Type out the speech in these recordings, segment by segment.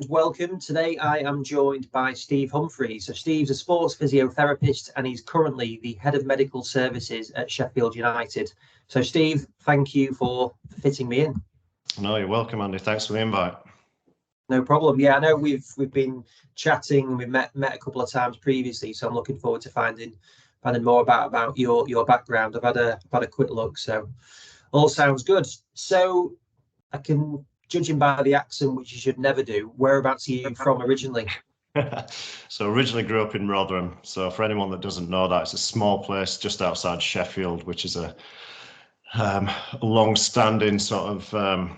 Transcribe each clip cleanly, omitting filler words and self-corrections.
welcome. Today I am joined by Steve Humphries. So Steve's a sports physiotherapist and he's currently the Head of Medical Services at Sheffield United. So Steve, thank you for fitting me in. No, you're welcome, Andy. Thanks for the invite. No problem. Yeah, I know we've been chatting and we've met a couple of times previously, so I'm looking forward to finding more about your background. I've had a quick look, so all sounds good. So I can, judging by the accent, which you should never do, whereabouts are you from originally? So originally grew up in Rotherham. So for anyone that doesn't know that, it's a small place just outside Sheffield, which is a long-standing sort of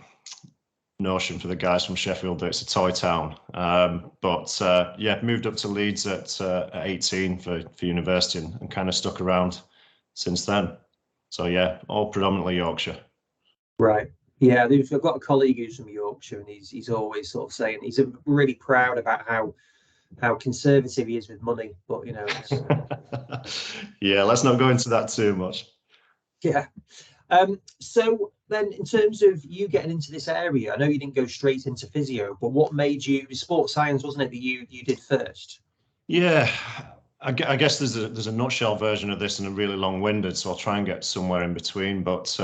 notion for the guys from Sheffield that it's a toy town. Yeah, moved up to Leeds at 18 for university and kind of stuck around since then. So yeah, all predominantly Yorkshire. Right. Yeah, I've got a colleague who's from Yorkshire, and he's always sort of saying he's really proud about how conservative he is with money. But you know, yeah, let's not go into that too much. Yeah. So then, in terms of you getting into this area, I know you didn't go straight into physio, but what made you? Sports science, wasn't it, that you did first? Yeah, I guess there's a nutshell version of this and a really long-winded, so I'll try and get somewhere in between. But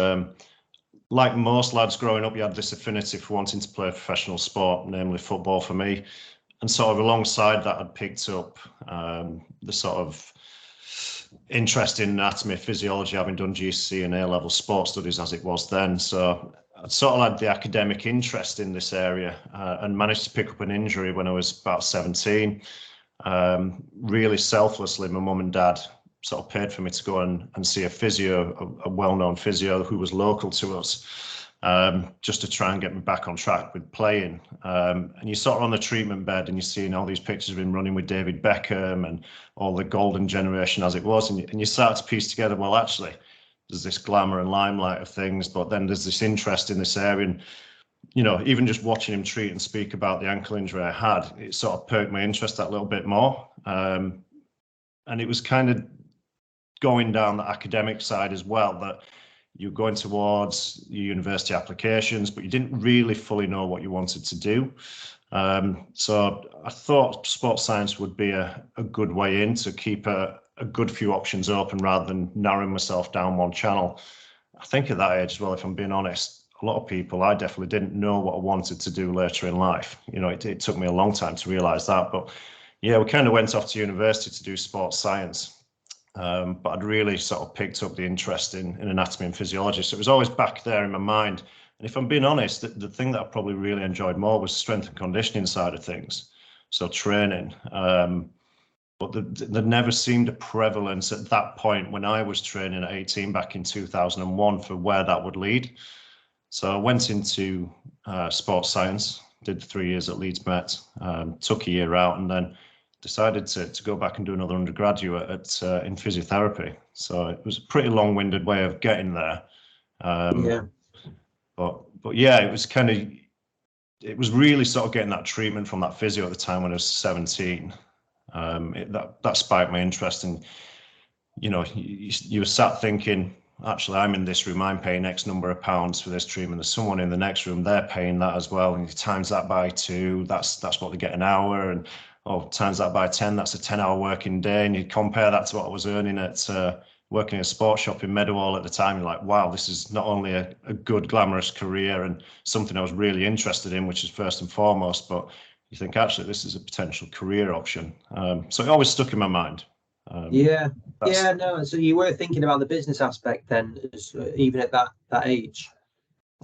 like most lads growing up, you had this affinity for wanting to play a professional sport, namely football for me. And sort of alongside that, I'd picked up the sort of interest in anatomy, physiology, having done GCSE and A-level sports studies as it was then. So I sort of had the academic interest in this area and managed to pick up an injury when I was about 17. Really selflessly, my mum and dad sort of paid for me to go and see a physio, a well-known physio who was local to us, just to try and get me back on track with playing. And you're sort of on the treatment bed and you're seeing all these pictures of him running with David Beckham and all the golden generation as it was. And you start to piece together, well, actually, there's this glamour and limelight of things, but then there's this interest in this area. And, you know, even just watching him treat and speak about the ankle injury I had, it sort of perked my interest that little bit more. And it was kind of going down the academic side as well, that you're going towards your university applications, but you didn't really fully know what you wanted to do. So I thought sports science would be a good way in to keep a good few options open rather than narrowing myself down one channel. I think at that age as well, if I'm being honest, a lot of people, I definitely didn't know what I wanted to do later in life. You know, it took me a long time to realize that, but yeah, we kind of went off to university to do sports science. But I'd really sort of picked up the interest in anatomy and physiology. So it was always back there in my mind. And if I'm being honest, the thing that I probably really enjoyed more was strength and conditioning side of things. So training. But there never seemed a prevalence at that point when I was training at 18 back in 2001 for where that would lead. So I went into sports science, did 3 years at Leeds Met, took a year out and then decided to go back and do another undergraduate in physiotherapy. So it was a pretty long-winded way of getting there. Yeah. But yeah, it was really sort of getting that treatment from that physio at the time when I was 17. That spiked my interest, and you know, you were sat thinking, actually, I'm in this room, I'm paying X number of pounds for this treatment. There's someone in the next room, they're paying that as well, and you times that by 2. That's what they get an hour, and times that by 10, that's a 10-hour working day. And you compare that to what I was earning at working in a sports shop in Meadowhall at the time. You're like, wow, this is not only a good, glamorous career and something I was really interested in, which is first and foremost, but you think, actually, this is a potential career option. So it always stuck in my mind. No. So you were thinking about the business aspect then, even at that age?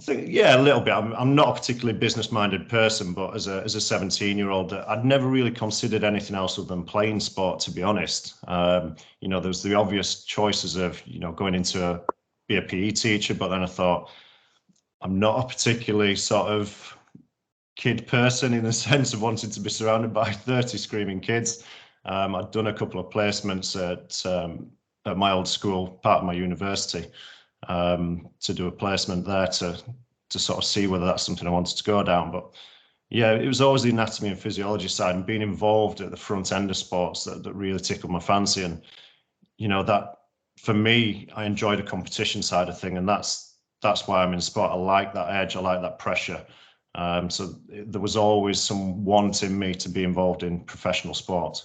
I think, yeah, a little bit. I'm not a particularly business-minded person, but as a 17-year-old, I'd never really considered anything else other than playing sport, to be honest. You know, there's the obvious choices of, you know, going into be a PE teacher, but then I thought, I'm not a particularly sort of kid person in the sense of wanting to be surrounded by 30 screaming kids. I'd done a couple of placements at my old school, part of my university, to do a placement there to sort of see whether that's something I wanted to go down. But yeah, it was always the anatomy and physiology side and being involved at the front end of sports that really tickled my fancy. And, you know, that for me, I enjoy the competition side of thing. And that's why I'm in sport. I like that edge. I like that pressure. So there was always some wanting me to be involved in professional sport.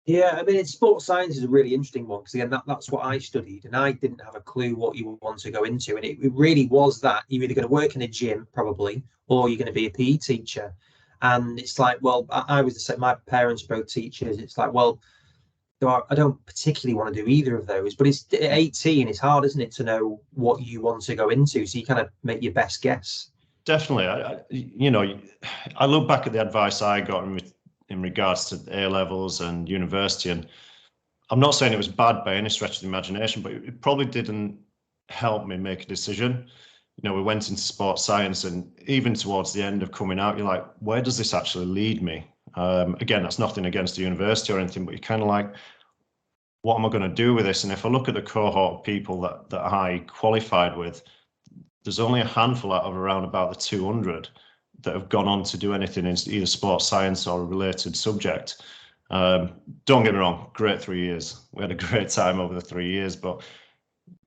Yeah, I mean, sports science is a really interesting one because again, that's what I studied, and I didn't have a clue what you want to go into, and it really was that you're either going to work in a gym probably, or you're going to be a PE teacher, and it's like, well, I was the same. My parents both teachers. It's like, well, I don't particularly want to do either of those, but it's at 18, it's hard, isn't it, to know what you want to go into, so you kind of make your best guess. Definitely, I look back at the advice I got in regards to A levels and university, and I'm not saying it was bad by any stretch of the imagination, but it probably didn't help me make a decision. We went into sports science, and even towards the end of coming out, you're like, where does this actually lead me? Again, that's nothing against the university or anything, but you're kind of like, what am I going to do with this? And if I look at the cohort of people that I qualified with, there's only a handful out of around about the 200 that have gone on to do anything in either sports science or a related subject. Don't get me wrong, great 3 years. We had a great time over the 3 years, but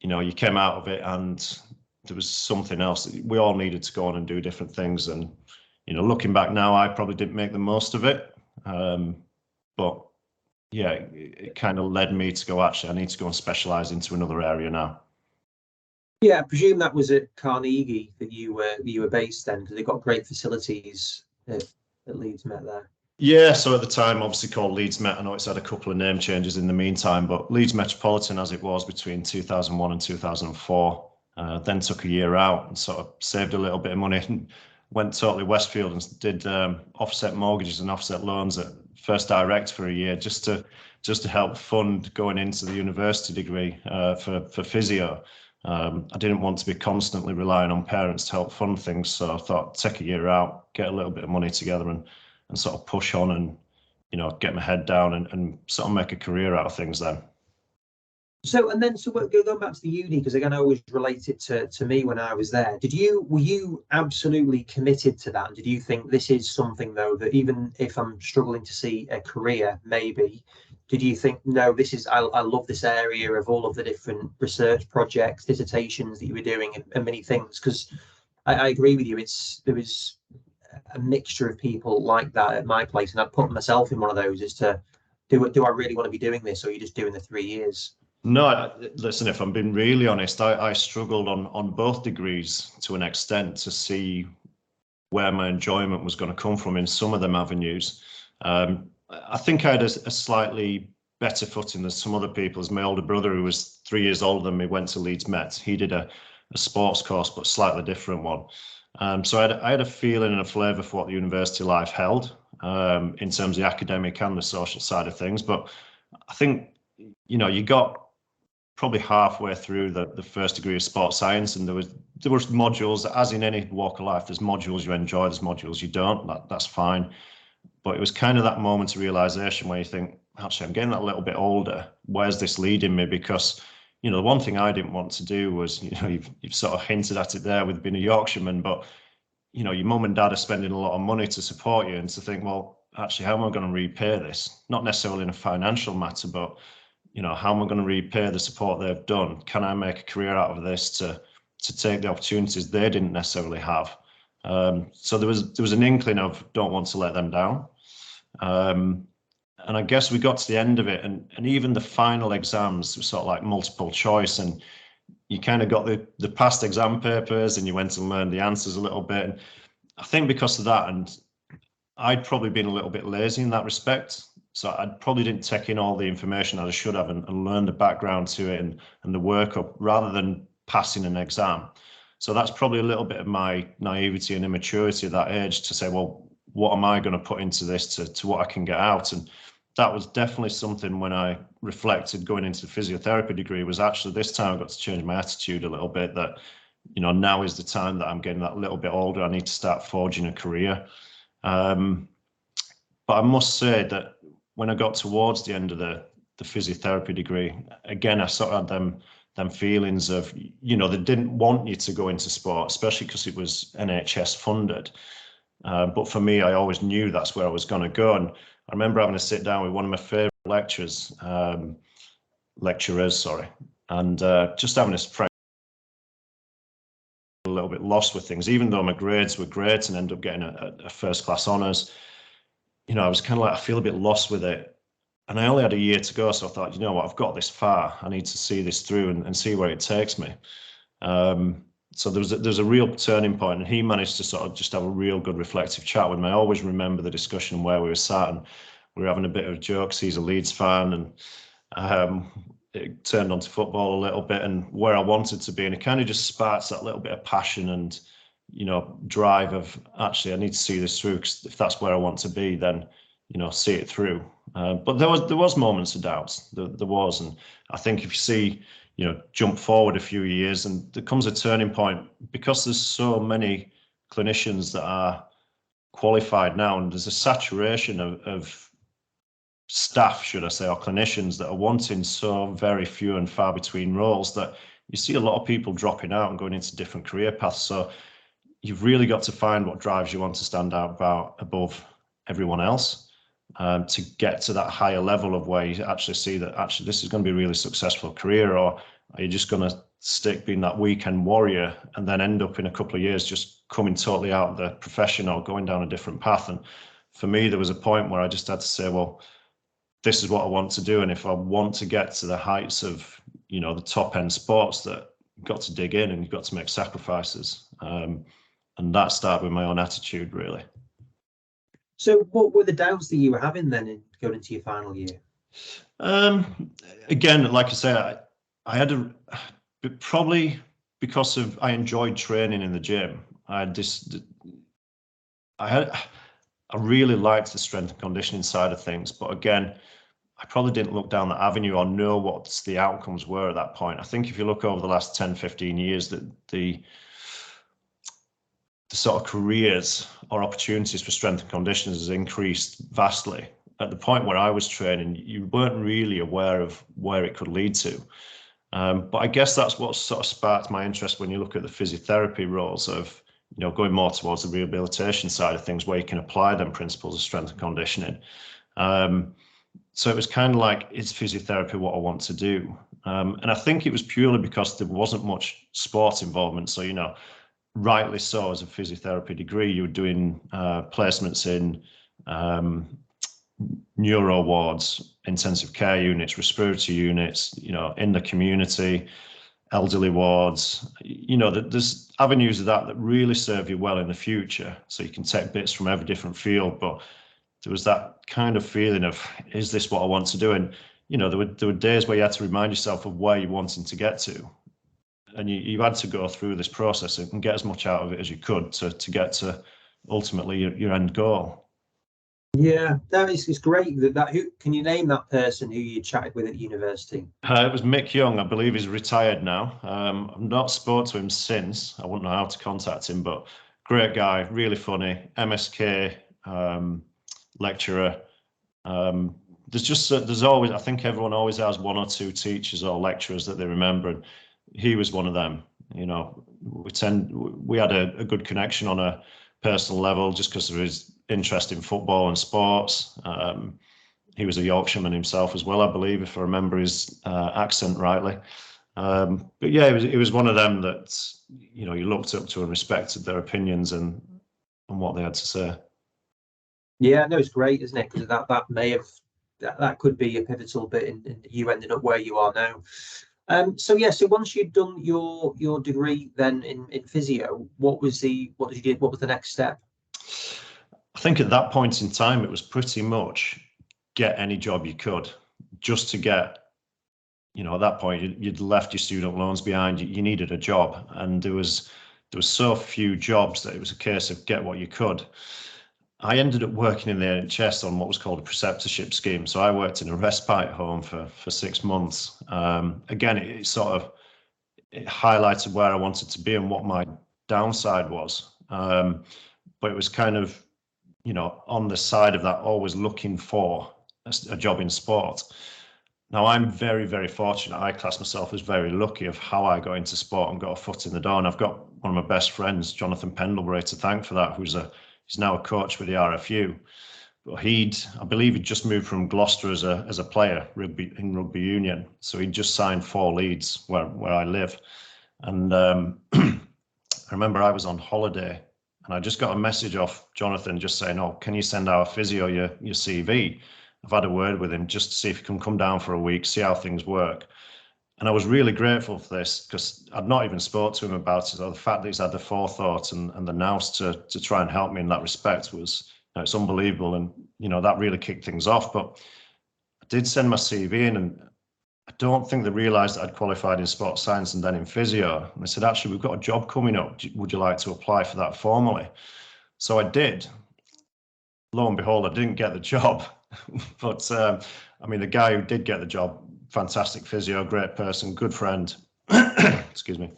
you came out of it and there was something else. We all needed to go on and do different things. And looking back now, I probably didn't make the most of it. But yeah, it kind of led me to go, actually, I need to go and specialize into another area now. Yeah, I presume that was at Carnegie that you were based then, because they've got great facilities at Leeds Met there. Yeah, so at the time, obviously called Leeds Met. I know it's had a couple of name changes in the meantime, but Leeds Metropolitan, as it was between 2001 and 2004, then took a year out and sort of saved a little bit of money and went totally Westfield and did offset mortgages and offset loans at First Direct for a year, just to help fund going into the university degree for physio. I didn't want to be constantly relying on parents to help fund things, so I thought, take a year out, get a little bit of money together, and sort of push on and get my head down and sort of make a career out of things then. So going back to the uni, because again, I always relate it to me when I was there. Were you absolutely committed to that? Did you think this is something though that even if I'm struggling to see a career, maybe, did you think, no, this is, I love this area of all of the different research projects, dissertations that you were doing and many things? Because I agree with you, there was a mixture of people like that at my place, and I'd put myself in one of those as to, do I really want to be doing this, or are you just doing the 3 years? No, listen, if I'm being really honest, I struggled on both degrees to an extent to see where my enjoyment was going to come from in some of them avenues. I think I had a slightly better footing than some other people, as my older brother, who was 3 years older than me, went to Leeds Met. He did a sports course, but slightly different one. So I had a feeling and a flavour for what the university life held in terms of the academic and the social side of things. But I think, you got probably halfway through the first degree of sports science, and there was modules, as in any walk of life, there's modules you enjoy, there's modules you don't. That's fine. But it was kind of that moment of realization where you think, actually, I'm getting that little bit older. Where's this leading me? Because the one thing I didn't want to do was, you've sort of hinted at it there with being a Yorkshireman, but your mum and dad are spending a lot of money to support you, and to think, well, actually, how am I going to repay this? Not necessarily in a financial matter, but how am I going to repay the support they've done? Can I make a career out of this to take the opportunities they didn't necessarily have? So there was an inkling of, don't want to let them down. And I guess we got to the end of it, and even the final exams were sort of like multiple choice, and you kind of got the past exam papers and you went and learned the answers a little bit. And I think because of that, and I'd probably been a little bit lazy in that respect. So I probably didn't take in all the information that I should have and learn the background to it and the workup rather than passing an exam. So that's probably a little bit of my naivety and immaturity at that age to say, well, what am I going to put into this to what I can get out? And that was definitely something when I reflected going into the physiotherapy degree, was actually this time I got to change my attitude a little bit, that, now is the time that I'm getting that little bit older. I need to start forging a career. But I must say that when I got towards the end of the physiotherapy degree, again, I sort of had them feelings of, they didn't want you to go into sport, especially because it was NHS funded. But for me, I always knew that's where I was going to go. And I remember having to sit down with one of my favourite lecturers, and just having this friend a little bit lost with things, even though my grades were great and ended up getting a first class honours. I was kind of like, I feel a bit lost with it. And I only had a year to go, so I thought, you know what, I've got this far. I need to see this through and see where it takes me. So there's a real turning point, and he managed to sort of just have a real good reflective chat with me. I always remember the discussion where we were sat, and we were having a bit of jokes. He's a Leeds fan, and it turned onto football a little bit and where I wanted to be, and it kind of just sparks that little bit of passion and drive of, actually, I need to see this through, because if that's where I want to be, then see it through. But there was moments of doubts. There was, and I think if you see, jump forward a few years, and there comes a turning point, because there's so many clinicians that are qualified now, and there's a saturation of staff, should I say, or clinicians that are wanting so very few and far between roles, that you see a lot of people dropping out and going into different career paths. So you've really got to find what drives you on to stand out above everyone else, to get to that higher level of where you actually see that actually this is going to be a really successful career, or are you just going to stick being that weekend warrior and then end up in a couple of years just coming totally out of the profession or going down a different path? And for me, there was a point where I just had to say, well, this is what I want to do. And if I want to get to the heights of, the top end sports, that you've got to dig in and you've got to make sacrifices. And that started with my own attitude, really. So what were the doubts that you were having then in going into your final year? Again, like I say, I had probably because of, I enjoyed training in the gym. I really liked the strength and conditioning side of things, but again, I probably didn't look down that avenue or know what the outcomes were at that point. I think if you look over the last 10, 15 years, that the sort of careers or opportunities for strength and conditioners has increased vastly. At the point where I was training, you weren't really aware of where it could lead to. But I guess that's what sort of sparked my interest when you look at the physiotherapy roles of, going more towards the rehabilitation side of things, where you can apply them principles of strength and conditioning. So it was kind of like, is physiotherapy what I want to do? And I think it was purely because there wasn't much sport involvement. So, rightly so, as a physiotherapy degree, you were doing placements in neuro wards, intensive care units, respiratory units, in the community, elderly wards. There's avenues of that really serve you well in the future. So you can take bits from every different field, but there was that kind of feeling of, is this what I want to do? And, there were days where you had to remind yourself of where you're wanting to get to. And you had to go through this process and get as much out of it as you could to get to ultimately your end goal. Yeah, it's great. Who can you name that person who you chatted with at university? It was Mick Young. I believe he's retired now. I've not spoke to him since. I wouldn't know how to contact him, but great guy, really funny. MSK lecturer. There's always, I think everyone always has one or two teachers or lecturers that they remember, and he was one of them. We had a good connection on a personal level just because of his interest in football and sports. He was a Yorkshireman himself as well, I believe, if I remember his accent rightly. But yeah, he was one of them that you looked up to and respected their opinions and what they had to say. Yeah, no, it's great, isn't it? Because that could be a pivotal bit in you ending up where you are now. So once you'd done your degree then in physio, what did you do? What was the next step? I think at that point in time, it was pretty much get any job you could, just to get, at that point you'd left your student loans behind, you needed a job, and there was so few jobs that it was a case of get what you could. I ended up working in the NHS on what was called a preceptorship scheme. So I worked in a respite home for 6 months. Again, it highlighted where I wanted to be and what my downside was. But it was kind of, on the side of that, always looking for a job in sport. Now, I'm very, very fortunate. I class myself as very lucky of how I got into sport and got a foot in the door. And I've got one of my best friends, Jonathan Pendlebury, to thank for that, he's now a coach with the RFU. But I believe he'd just moved from Gloucester as a player in rugby union. So he'd just signed for Leeds, where I live. And I remember I was on holiday and I just got a message off Jonathan just saying, oh, can you send our physio your CV? I've had a word with him just to see if he can come down for a week, see how things work. And I was really grateful for this because I'd not even spoke to him about it, or the fact that he's had the forethought and the nous to try and help me in that respect was, it's unbelievable. And, that really kicked things off. But I did send my CV in, and I don't think they realised that I'd qualified in sports science and then in physio. And they said, actually, we've got a job coming up. Would you like to apply for that formally? So I did. Lo and behold, I didn't get the job. But the guy who did get the job, fantastic physio, great person, good friend, excuse me,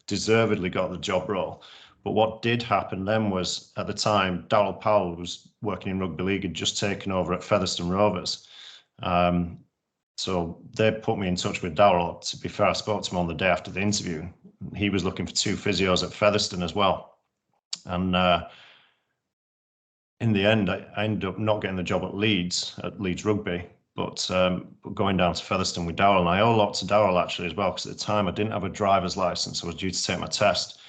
deservedly got the job role. But what did happen then was, at the time, Darryl Powell, who was working in rugby league, had just taken over at Featherstone Rovers. So they put me in touch with Darryl. To be fair, I spoke to him on the day after the interview. He was looking for 2 physios at Featherstone as well. And in the end, I ended up not getting the job at Leeds Rugby, but going down to Featherstone with Darryl. And I owe a lot to Darryl actually as well, because at the time I didn't have a driver's license. I was due to take my test.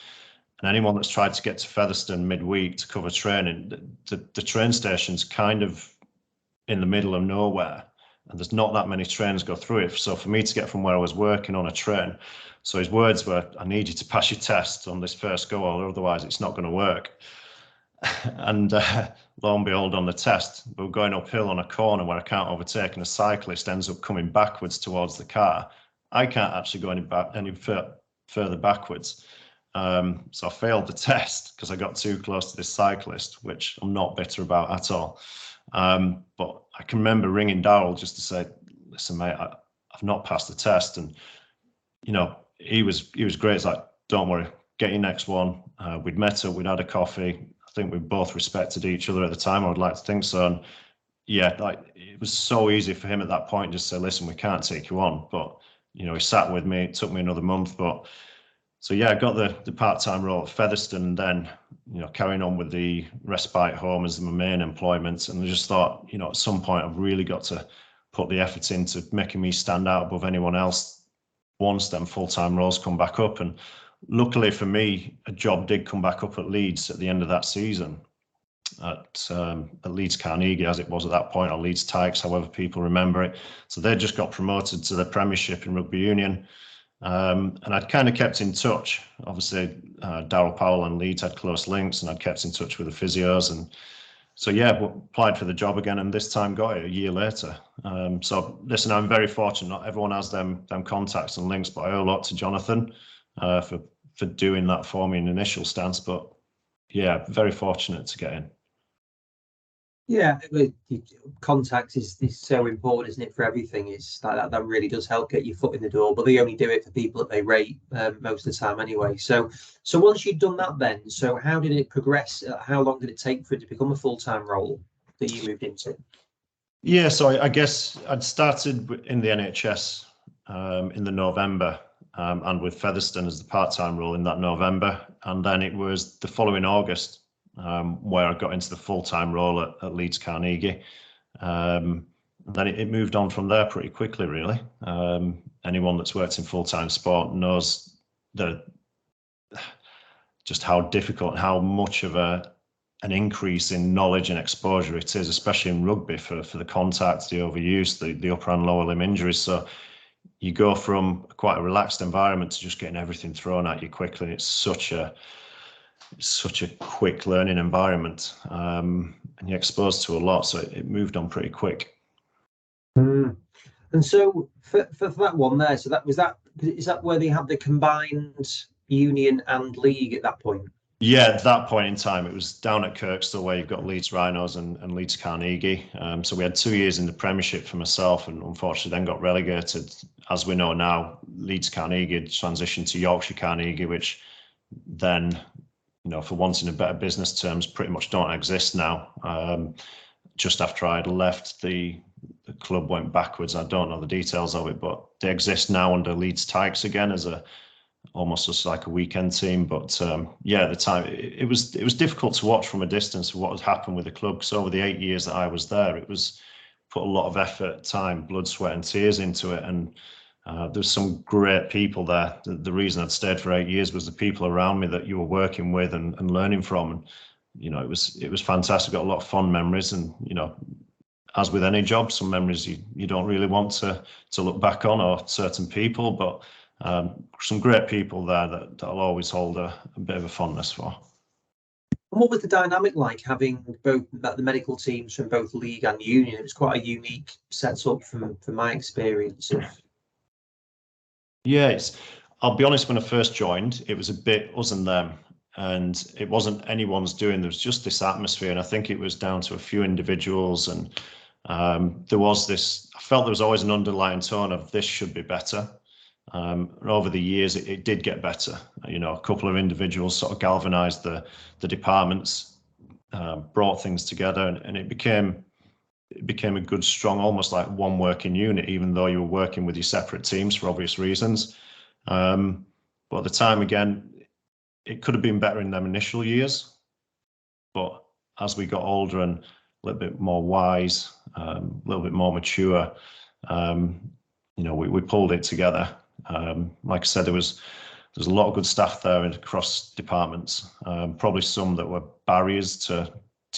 And anyone that's tried to get to Featherstone midweek to cover training, the train station's kind of in the middle of nowhere. And there's not that many trains go through it. So for me to get from where I was working on a train, so his words were, I need you to pass your test on this first go, or otherwise it's not going to work. And lo and behold, on the test, we were going uphill on a corner where I can't overtake, and a cyclist ends up coming backwards towards the car. I can't actually go any further backwards. So I failed the test because I got too close to this cyclist, which I'm not bitter about at all. But I can remember ringing Darryl just to say, listen, mate, I've not passed the test. And, he was great. It's like, don't worry, get your next one. We'd met up, we'd had a coffee. I think we both respected each other at the time. I would like to think so. And yeah, it was so easy for him at that point just to say, listen, we can't take you on. But, he sat with me. It took me another month. But so yeah, I got the part-time role at Featherstone, and then, carrying on with the respite home as my main employment. And I just thought, at some point I've really got to put the effort into making me stand out above anyone else once them full-time roles come back up. And luckily for me, a job did come back up at Leeds at the end of that season at Leeds Carnegie, as it was at that point, or Leeds Tykes, however people remember it. So they just got promoted to the Premiership in rugby union. And I'd kind of kept in touch. Obviously, Darryl Powell and Leeds had close links, and I'd kept in touch with the physios. And so, yeah, applied for the job again, and this time got it a year later. So, listen, I'm very fortunate. Not everyone has them contacts and links, but I owe a lot to Jonathan for doing that for me in initial stance. But, yeah, very fortunate to get in. Yeah, contact is so important, isn't it, for everything? It's like that really does help get your foot in the door, but they only do it for people that they rate most of the time anyway. So once you'd done that then, so how did it progress? How long did it take for it to become a full-time role that you moved into? Yeah, so I guess I'd started in the NHS in the November, and with Featherstone as the part-time role in that November. And then it was the following August where I got into the full-time role at Leeds Carnegie. And then it moved on from there pretty quickly, really. Anyone that's worked in full-time sport knows just how difficult, how much of an increase in knowledge and exposure it is, especially in rugby for the contact, the overuse, the upper and lower limb injuries. So you go from quite a relaxed environment to just getting everything thrown at you quickly. And it's such a quick learning environment, and you're exposed to a lot, so it moved on pretty quick. And so for that one there, so is that where they had the combined union and league at that point? Yeah, at that point in time, it was down at Kirkstall where you've got Leeds Rhinos and Leeds Carnegie. So we had 2 years in the Premiership for myself, and unfortunately then got relegated. As we know now, Leeds Carnegie had transitioned to Yorkshire Carnegie, which then, for wanting a better business terms, pretty much don't exist now. Just after I'd left, the club went backwards. I don't know the details of it, but they exist now under Leeds Tykes again as almost just like a weekend team. But yeah, at the time it was difficult to watch from a distance of what had happened with the club, because over the 8 years that I was there, it was put a lot of effort, time, blood, sweat and tears into it. And There's some great people there. The reason I'd stayed for 8 years was the people around me that you were working with and learning from. And, you know, it was fantastic. Got a lot of fond memories, and, you know, as with any job, some memories you don't really want to look back on, or certain people, but some great people there that I'll always hold a bit of a fondness for. And what was the dynamic like, having both the medical teams from both league and union? It was quite a unique setup from my experience. Yeah, I'll be honest, when I first joined, it was a bit us and them, and it wasn't anyone's doing. There was just this atmosphere, and I think it was down to a few individuals, and there was this, I felt there was always an underlying tone of this should be better. And over the years, it did get better. You know, a couple of individuals sort of galvanized the departments, brought things together, and it became a good, strong, almost like one working unit, even though you were working with your separate teams for obvious reasons. But at the time, again, it could have been better in them initial years. But as we got older and a little bit more wise, a little bit more mature, you know, we pulled it together. Like I said, there's a lot of good staff there across departments. Probably some that were barriers to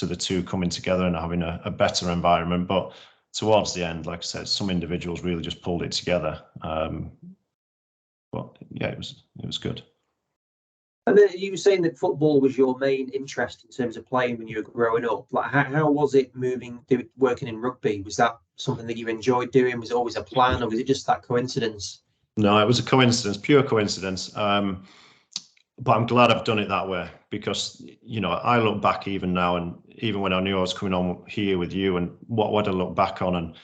the two coming together and having a better environment. But towards the end, like I said, some individuals really just pulled it together. But yeah, it was good. And then you were saying that football was your main interest in terms of playing when you were growing up. Like, how was it working in rugby? Was that something that you enjoyed doing? Was it always a plan, or was it just that coincidence? No, it was a coincidence, pure coincidence. But I'm glad I've done it that way, because, you know, I look back even now, and even when I knew I was coming on here with you, and what would I look back on, and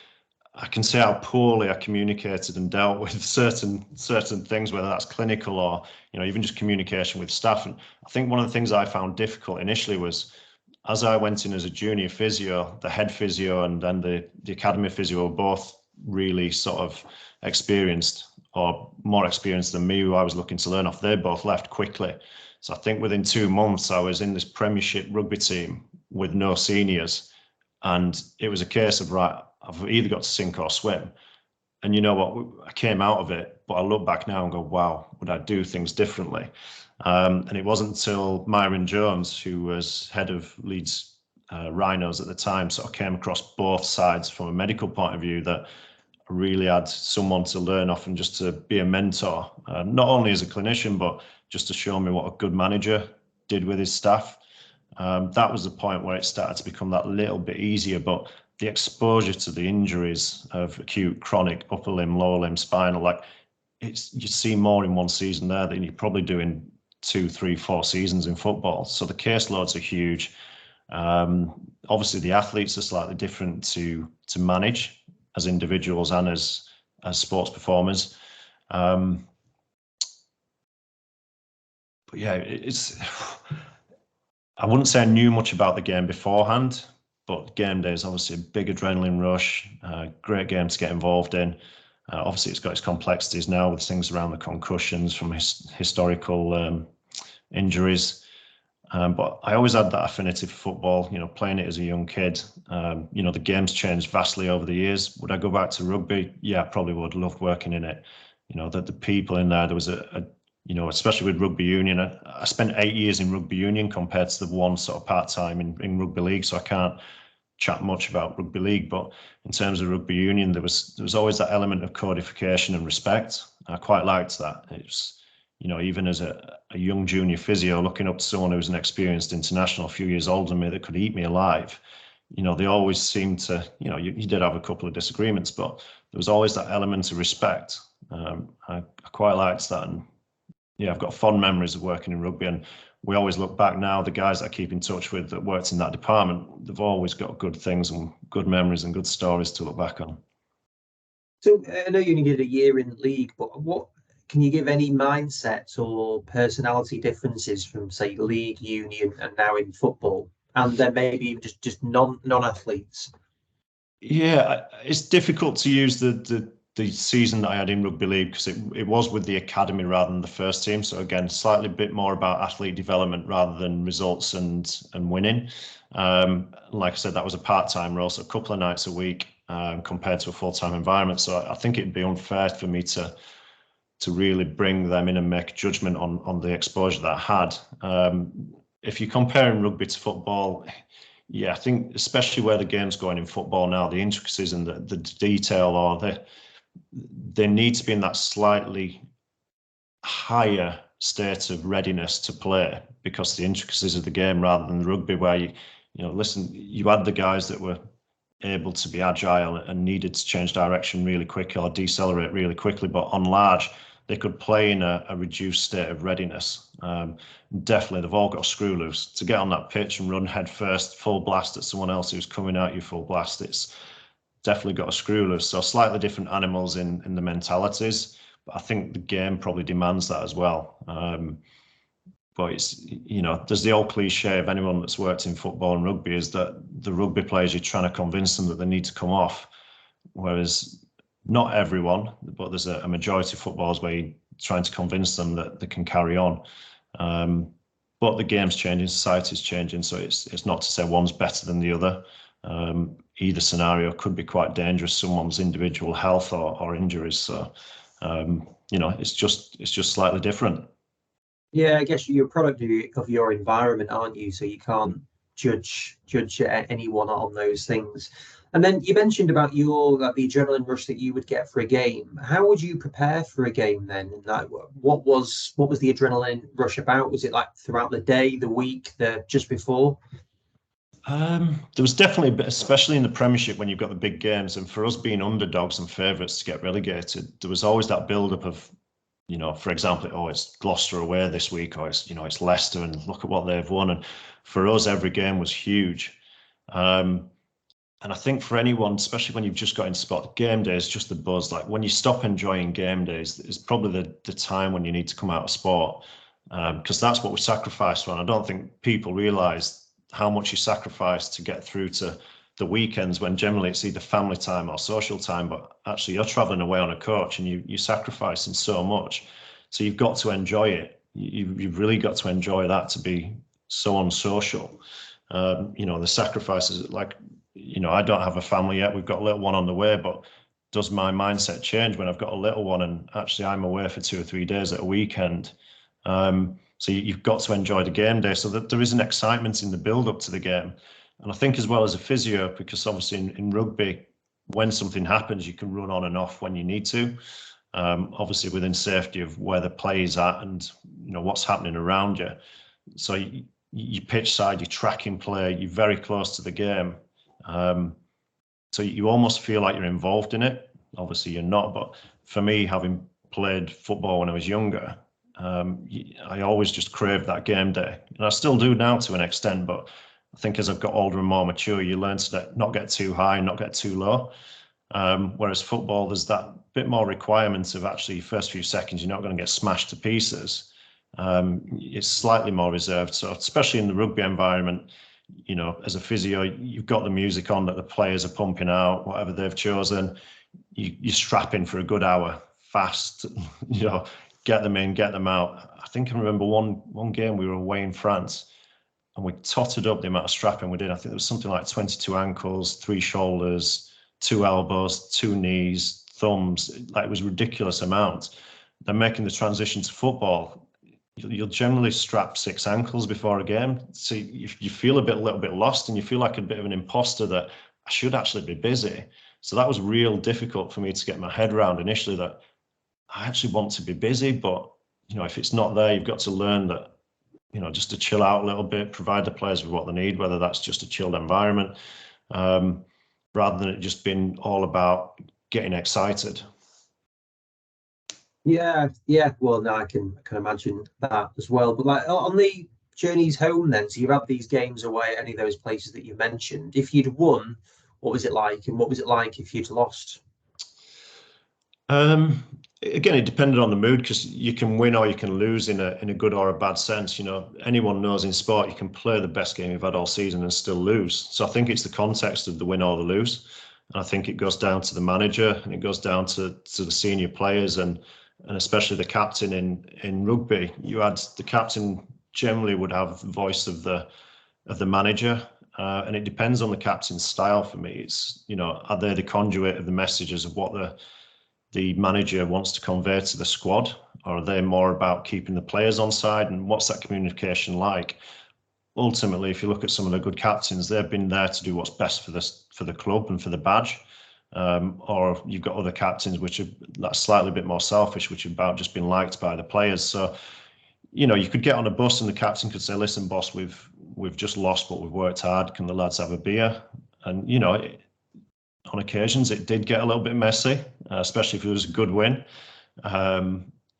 I can say how poorly I communicated and dealt with certain things, whether that's clinical or, you know, even just communication with staff. And I think one of the things I found difficult initially was, as I went in as a junior physio, the head physio and then the academy physio were both really sort of experienced, or more experienced than me, who I was looking to learn off. They both left quickly. So I think within 2 months, I was in this Premiership rugby team with no seniors. And it was a case of, right, I've either got to sink or swim. And you know what, I came out of it, but I look back now and go, wow, would I do things differently? And it wasn't until Myron Jones, who was head of Leeds Rhinos at the time, sort of came across both sides from a medical point of view, that I really had someone to learn off and just to be a mentor, not only as a clinician, but just to show me what a good manager did with his staff. That was the point where it started to become that little bit easier. But the exposure to the injuries of acute, chronic, upper limb, lower limb, spinal, like, you see more in one season there than you probably do in 2, 3, 4 seasons in football. So the caseloads are huge. Obviously, the athletes are slightly different to manage as individuals and as sports performers. But yeah, I wouldn't say I knew much about the game beforehand, but game day is obviously a big adrenaline rush, great game to get involved in. Obviously, it's got its complexities now with things around the concussions from historical injuries. But I always had that affinity for football, you know, playing it as a young kid. You know, the game's changed vastly over the years. Would I go back to rugby? Yeah, I probably would. Loved working in it. You know, the people in there was you know, especially with rugby union. I spent 8 years in rugby union compared to the one sort of part-time in rugby league. So I can't chat much about rugby league, but in terms of rugby union, there was always that element of codification and respect. I quite liked that. It's, you know, even as a young junior physio, looking up to someone who's an experienced international, a few years older than me, that could eat me alive, you know, they always seemed to, you know, you did have a couple of disagreements, but there was always that element of respect. I quite liked that. And yeah, I've got fond memories of working in rugby, and we always look back now, the guys that I keep in touch with that worked in that department, they've always got good things and good memories and good stories to look back on. So I know you only did a year in the league, but what can you give any mindset or personality differences from, say, league, union, and now in football, and then maybe just non-athletes? Yeah, it's difficult to use the season that I had in rugby league, because it was with the academy rather than the first team. So again, slightly bit more about athlete development rather than results and winning. Like I said, that was a part-time role, so a couple of nights a week. compared to a full-time environment. So I think it'd be unfair for me to really bring them in and make a judgment on the exposure that I had. If you're comparing rugby to football, yeah, I think especially where the game's going in football now, the intricacies and the detail, or they need to be in that slightly higher state of readiness to play, because the intricacies of the game, rather than the rugby where you had the guys that were able to be agile and needed to change direction really quick or decelerate really quickly, but on large they could play in a reduced state of readiness. Definitely they've all got a screw loose to get on that pitch and run head first full blast at someone else who's coming at you full blast. It's definitely got a screw loose. So slightly different animals in the mentalities, but I think the game probably demands that as well. But it's, there's the old cliche of anyone that's worked in football and rugby, is that the rugby players, you're trying to convince them that they need to come off, whereas not everyone, but there's a majority of footballers where you're trying to convince them that they can carry on. But the game's changing, society's changing, so it's not to say one's better than the other. Either scenario could be quite dangerous, someone's individual health or injuries. So it's just slightly different. Yeah, I guess you're a product of your environment, aren't you? So you can't judge anyone on those things. And then you mentioned about the adrenaline rush that you would get for a game. How would you prepare for a game then? And what was the adrenaline rush about? Was it like throughout the day, the week, just before? There was definitely a bit, especially in the Premiership when you've got the big games, and for us being underdogs and favourites to get relegated, there was always that build-up of, for example, it's Gloucester away this week, or it's Leicester, and look at what they've won. And for us, every game was huge. And I think for anyone, especially when you've just got in spot, game day is just the buzz. Like when you stop enjoying game days, is probably the time when you need to come out of sport, because that's what we sacrifice for. And I don't think people realise how much you sacrifice to get through to the weekends, when generally it's either family time or social time, but actually you're travelling away on a coach and you're sacrificing so much. So you've got to enjoy it. You've really got to enjoy that to be so unsocial. The sacrifices, like, I don't have a family yet. We've got a little one on the way, but does my mindset change when I've got a little one and actually I'm away for 2 or 3 days at a weekend? So you've got to enjoy the game day, so that there is an excitement in the build up to the game. And I think as well as a physio, because obviously in rugby, when something happens, you can run on and off when you need to, obviously within safety of where the play is at and what's happening around you. So you pitch side, you tracking play, you're very close to the game. So you almost feel like you're involved in it. Obviously you're not, but for me, having played football when I was younger, I always just craved that game day, and I still do now to an extent, but I think as I've got older and more mature, you learn to not get too high, not get too low. Whereas football, there's that bit more requirements of actually first few seconds, you're not going to get smashed to pieces. It's slightly more reserved. So especially in the rugby environment, as a physio, you've got the music on that the players are pumping out, whatever they've chosen. You're strapping for a good hour, fast, get them in, get them out. I think I remember one game we were away in France, and we totted up the amount of strapping we did. I think there was something like 22 ankles, 3 shoulders, 2 elbows, 2 knees, thumbs. Like, it was a ridiculous amount. Then making the transition to football, you'll generally strap 6 ankles before a game. So you feel a little bit lost, and you feel like a bit of an imposter that I should actually be busy. So that was real difficult for me to get my head around initially, that I actually want to be busy, but if it's not there, you've got to learn that, just to chill out a little bit, provide the players with what they need, whether that's just a chilled environment, rather than it just being all about getting excited. Yeah. Well, no, I can imagine that as well. But like on the journeys home then, so you've had these games away at any of those places that you mentioned. If you'd won, what was it like? And what was it like if you'd lost? Again, it depended on the mood, because you can win or you can lose in a good or a bad sense. Anyone knows in sport you can play the best game you've had all season and still lose. So I think it's the context of the win or the lose. And I think it goes down to the manager, and it goes down to the senior players, and especially the captain in rugby. You had the captain generally would have the voice of the manager, and it depends on the captain's style. For me, it's, you know, are they the conduit of the messages of what the manager wants to convey to the squad, or are they more about keeping the players on side, and what's that communication like? Ultimately, if you look at some of the good captains, they've been there to do what's best for the club and for the badge. Or you've got other captains which are that's slightly a bit more selfish, which are about just being liked by the players. So, you know, you could get on a bus and the captain could say, "Listen, boss, we've just lost, but we've worked hard. Can the lads have a beer?" And, you know, on occasions it did get a little bit messy, especially if it was a good win.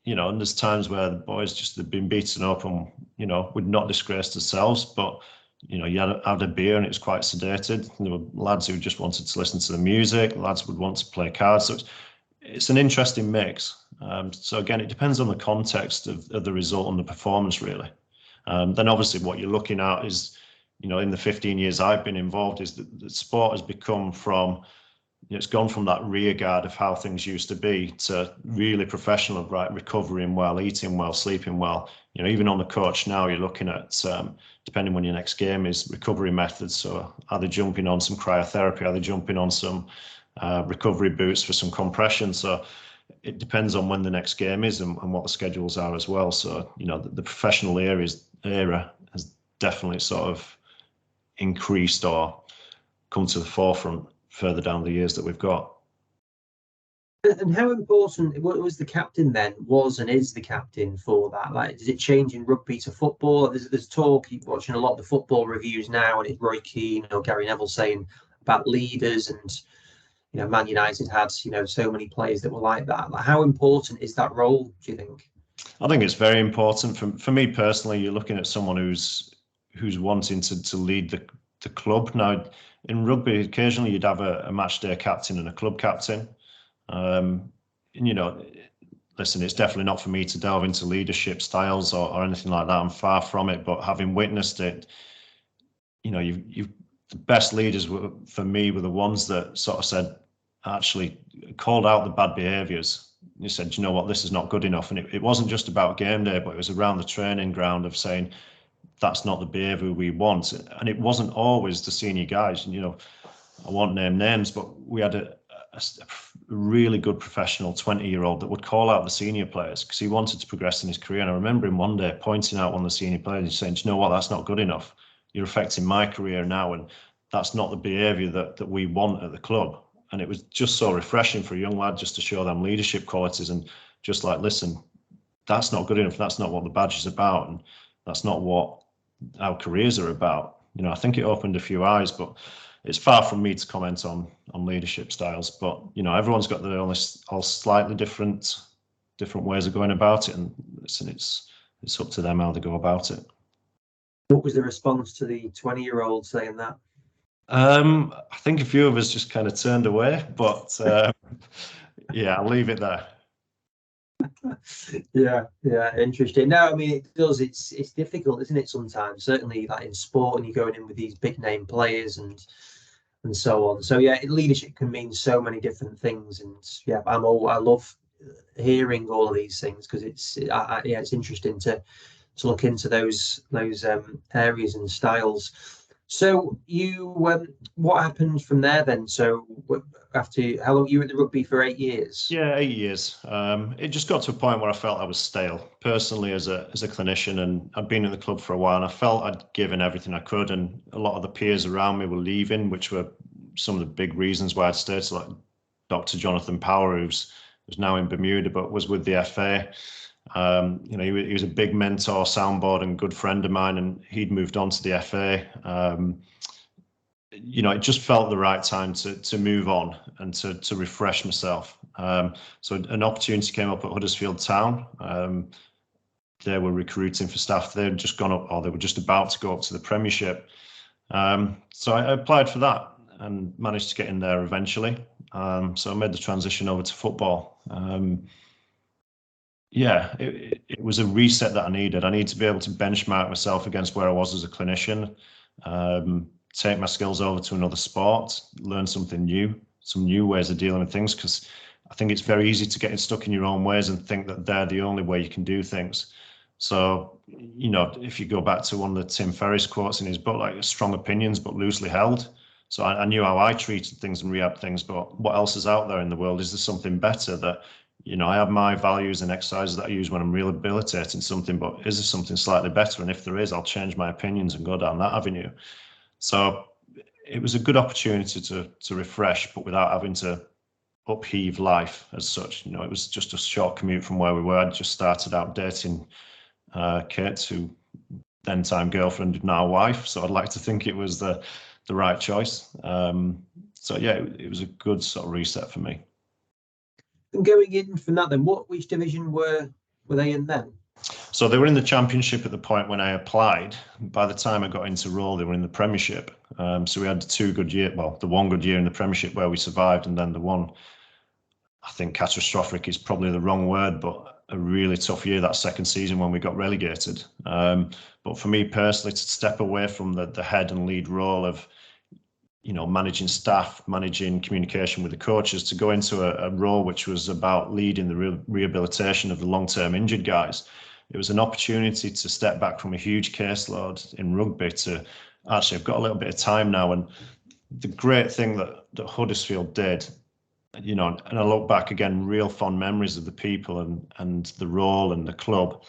You know, and there's times where the boys just had been beaten up and, you know, would not disgrace themselves, but, you know, you had a beer and it was quite sedated. There were lads who just wanted to listen to the music, lads would want to play cards. So it's an interesting mix. So again, it depends on the context of the result and the performance, really. Then obviously what you're looking at is, you know, in the 15 years I've been involved, is that the sport has become from, you know, it's gone from that rear guard of how things used to be to really professional, right? Recovering well, eating well, sleeping well. You know, even on the coach now, you're looking at, depending when your next game is, recovery methods. So are they jumping on some cryotherapy? Are they jumping on some recovery boots for some compression? So it depends on when the next game is and what the schedules are as well. So, you know, the professional era has definitely sort of increased or come to the forefront further down the years that we've got. And how important was the captain then, was and is the captain for that? Like, does it change in rugby to football? There's talk, you're watching a lot of the football reviews now, and it's Roy Keane or Gary Neville saying about leaders, and, you know, Man United had, you know, so many players that were like that. Like, how important is that role, do you think? I think it's very important. For me personally, you're looking at someone who's wanting to lead the club. Now, in rugby, occasionally you'd have a match day captain and a club captain. And, you know, listen, it's definitely not for me to delve into leadership styles or anything like that. I'm far from it. But having witnessed it, you know, the best leaders for me were the ones that sort of said, actually called out the bad behaviours. You said, you know what, this is not good enough. And it wasn't just about game day, but it was around the training ground of saying, that's not the behaviour we want. And it wasn't always the senior guys. And, you know, I won't name names, but we had a really good professional 20-year-old that would call out the senior players because he wanted to progress in his career. And I remember him one day pointing out one of the senior players and saying, you know what, that's not good enough. You're affecting my career now, and that's not the behaviour that we want at the club. And it was just so refreshing for a young lad just to show them leadership qualities and just like, listen, that's not good enough. That's not what the badge is about. And that's not what our careers are about. You know, I think it opened a few eyes, but it's far from me to comment on leadership styles. But, you know, everyone's got their own all slightly different ways of going about it, and listen, it's up to them how they go about it. What was the response to the 20-year-old saying that? I think a few of us just kind of turned away, but yeah, I'll leave it there. Yeah, interesting. No, I mean, it does. It's difficult, isn't it? Sometimes, certainly, like in sport, and you're going in with these big name players and so on. So yeah, leadership can mean so many different things, and yeah, I love hearing all of these things because it's interesting to look into those areas and styles. So you, what happened from there then? So after how long you were at the rugby for 8 years? Yeah, 8 years. It just got to a point where I felt I was stale personally as a clinician, and I'd been in the club for a while, and I felt I'd given everything I could, and a lot of the peers around me were leaving, which were some of the big reasons why I'd stayed. So like Dr. Jonathan Power, who's now in Bermuda, but was with the FA. You know, he was a big mentor, soundboard, and good friend of mine, and he'd moved on to the FA. You know, it just felt the right time to move on and to refresh myself. So an opportunity came up at Huddersfield Town. They were recruiting for staff. They'd just gone up, or they were just about to go up to the Premiership. So I applied for that and managed to get in there eventually. So I made the transition over to football. Yeah, it was a reset that I needed. I need to be able to benchmark myself against where I was as a clinician, take my skills over to another sport, learn something new, some new ways of dealing with things, because I think it's very easy to get stuck in your own ways and think that they're the only way you can do things. So, you know, if you go back to one of the Tim Ferriss quotes in his book, like strong opinions, but loosely held. So I knew how I treated things and rehab things, but what else is out there in the world? Is there something better that, you know, I have my values and exercises that I use when I'm rehabilitating something, but is there something slightly better? And if there is, I'll change my opinions and go down that avenue. So it was a good opportunity to refresh, but without having to upheave life as such. You know, it was just a short commute from where we were. I'd just started out dating Kate, who then time girlfriend, now wife. So I'd like to think it was the right choice. So yeah, it was a good sort of reset for me. And going in from that, then, which division were they in then? So they were in the Championship at the point when I applied. By the time I got into role, they were in the Premiership. So we had 2 good years. Well, the 1 good year in the Premiership where we survived, and then the one, I think catastrophic is probably the wrong word, but a really tough year that second season when we got relegated. But for me personally, to step away from the head and lead role of, you know, managing staff, managing communication with the coaches, to go into a role which was about leading the rehabilitation of the long-term injured guys. It was an opportunity to step back from a huge caseload in rugby to actually, I've got a little bit of time now. And the great thing that Huddersfield did, you know, and I look back again, real fond memories of the people and the role and the club.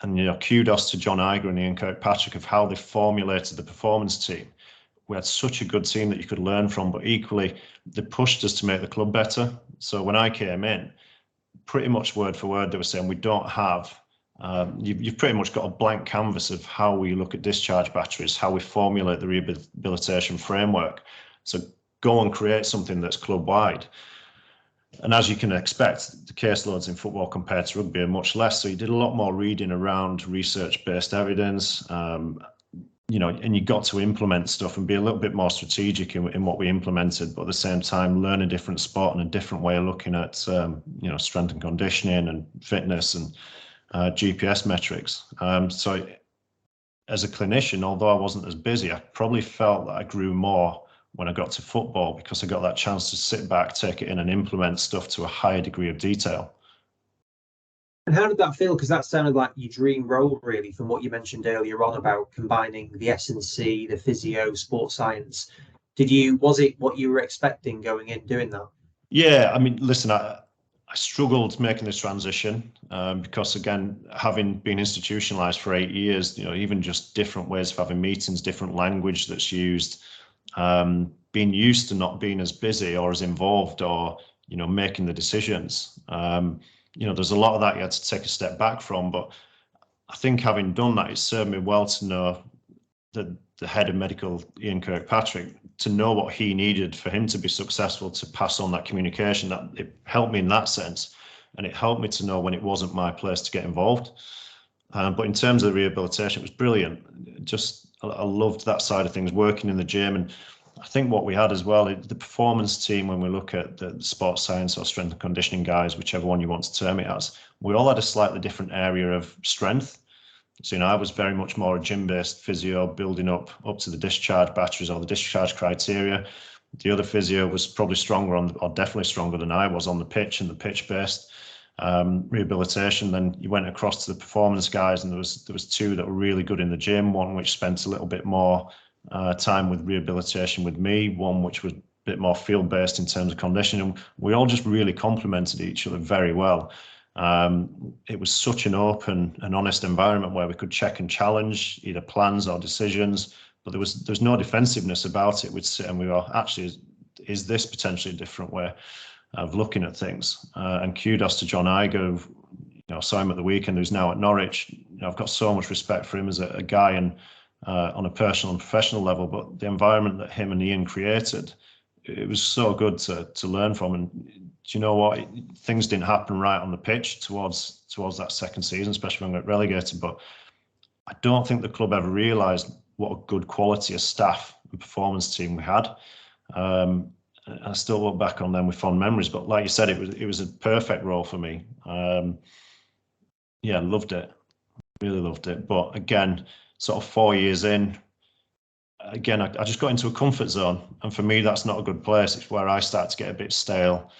And, you know, kudos to John Iger and Ian Kirkpatrick of how they formulated the performance team. We had such a good team that you could learn from, but equally they pushed us to make the club better. So when I came in, pretty much word for word, they were saying, we don't have, you've pretty much got a blank canvas of how we look at discharge batteries, how we formulate the rehabilitation framework. So go and create something that's club wide. And as you can expect, the caseloads in football compared to rugby are much less. So you did a lot more reading around research-based evidence, you know, and you got to implement stuff and be a little bit more strategic in what we implemented, but at the same time, learn a different sport and a different way of looking at, you know, strength and conditioning and fitness and GPS metrics. So as a clinician, although I wasn't as busy, I probably felt that I grew more when I got to football because I got that chance to sit back, take it in and implement stuff to a higher degree of detail. And how did that feel? Because that sounded like your dream role, really, from what you mentioned earlier on about combining the S&C, the physio, sports science. Was it what you were expecting going in doing that? Yeah, I mean, listen, I struggled making this transition because, again, having been institutionalized for 8 years, you know, even just different ways of having meetings, different language that's used, being used to not being as busy or as involved or, you know, making the decisions. You know, there's a lot of that you had to take a step back from, but I think having done that, it served me well to know that the head of medical, Ian Kirkpatrick, to know what he needed for him to be successful, to pass on that communication. That it helped me in that sense, and it helped me to know when it wasn't my place to get involved. But in terms of the rehabilitation, it was brilliant. Just, I loved that side of things, working in the gym. And I think what we had as well, the performance team, when we look at the sports science or strength and conditioning guys, whichever one you want to term it as, we all had a slightly different area of strength. So, you know, I was very much more a gym-based physio, building up to the discharge batteries or the discharge criteria. The other physio was probably stronger or definitely stronger than I was on the pitch and the pitch-based rehabilitation. Then you went across to the performance guys, and there was 2 that were really good in the gym. One which spent a little bit more time with rehabilitation with me, one which was a bit more field-based in terms of conditioning. We all just really complemented each other very well. It was such an open and honest environment where we could check and challenge either plans or decisions, but there's no defensive about it. We'd sit and we were actually, is this potentially a different way of looking at things? And kudos to John Iger, you know, saw him at the weekend, who's now at Norwich. You know, I've got so much respect for him as a guy and on a personal and professional level, but the environment that him and Ian created, it was so good to learn from. And do you know what? Things didn't happen right on the pitch towards that second season, especially when we got relegated. But I don't think the club ever realised what a good quality of staff and performance team we had. I still look back on them with fond memories. But like you said, it was a perfect role for me. Yeah, loved it. Really loved it. But again, sort of 4 years in, again, I just got into a comfort zone, and for me, that's not a good place. It's where I start to get a bit stale.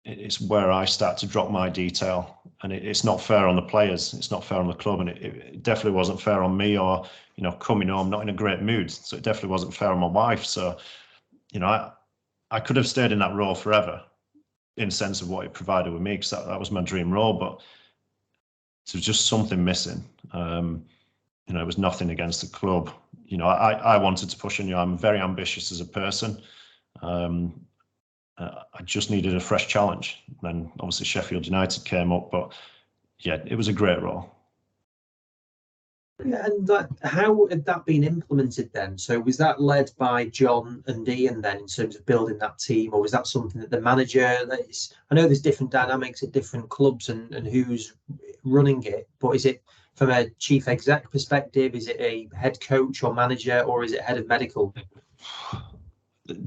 it's where I start to drop my detail, and it's not fair on the players, it's not fair on the club, and it definitely wasn't fair on me, or coming home not in a great mood. So it definitely wasn't fair on my wife. So I could have stayed in that role forever, in the sense of what it provided with me, because that was my dream role, but there was just something missing. It was nothing against the club. I wanted to push, and I'm very ambitious as a person. I just needed a fresh challenge. Then obviously Sheffield United came up, but yeah, it was a great role. Yeah, and how had that been implemented then? So was that led by John and Ian then in terms of building that team, or was that something that the manager? I know there's different dynamics at different clubs and who's running it, but is it from a chief exec perspective? Is it a head coach or manager, or is it head of medical?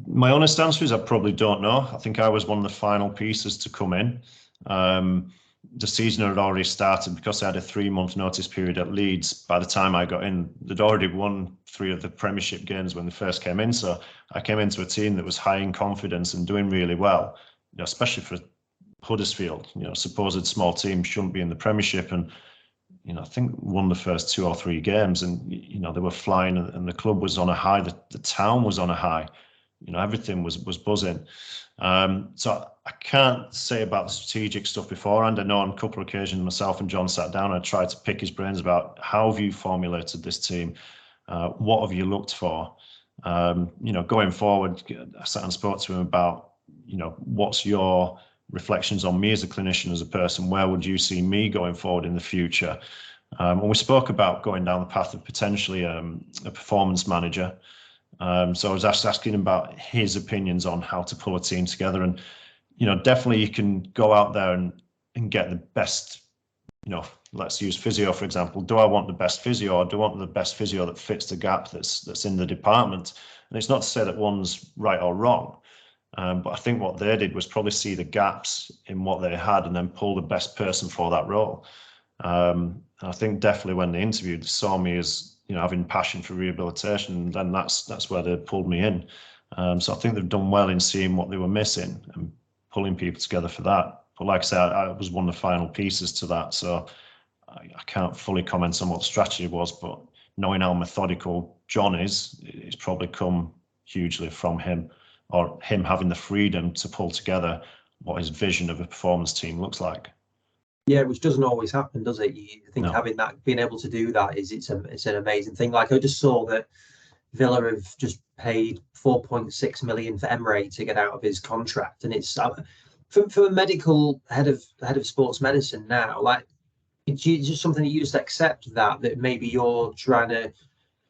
My honest answer is I probably don't know. I think I was one of the final pieces to come in. The season had already started because I had a 3-month notice period at Leeds. By the time I got in, they'd already won 3 of the Premiership games when they first came in. So I came into a team that was high in confidence and doing really well, especially for Huddersfield. Supposed small team shouldn't be in the Premiership, and I think won the first 2 or 3 games, and they were flying, and the club was on a high. The town was on a high. Everything was buzzing. So I can't say about the strategic stuff beforehand. I know on a couple of occasions myself and John sat down and I tried to pick his brains about how have you formulated this team? What have you looked for? Going forward, I sat and spoke to him about, what's your reflections on me as a clinician, as a person? Where would you see me going forward in the future? And we spoke about going down the path of potentially a performance manager. So I was asking him about his opinions on how to pull a team together, and definitely you can go out there and get the best. Let's use physio for example. Do I want the best physio, or do I want the best physio that fits the gap that's in the department? And it's not to say that one's right or wrong, but I think what they did was probably see the gaps in what they had and then pull the best person for that role. And I think definitely when they interviewed, they saw me as having passion for rehabilitation, and then that's where they pulled me in. So I think they've done well in seeing what they were missing and pulling people together for that. But like I said, I was one of the final pieces to that, so I can't fully comment on what the strategy was, but knowing how methodical John is, it's probably come hugely from him, or him having the freedom to pull together what his vision of a performance team looks like. Yeah, which doesn't always happen, does it? You think No. having that, being able to do that it's an amazing thing. Like I just saw that Villa have just paid 4.6 million for Emre to get out of his contract, and it's for a medical head of sports medicine now. Like it's just something that you just accept that maybe you're trying to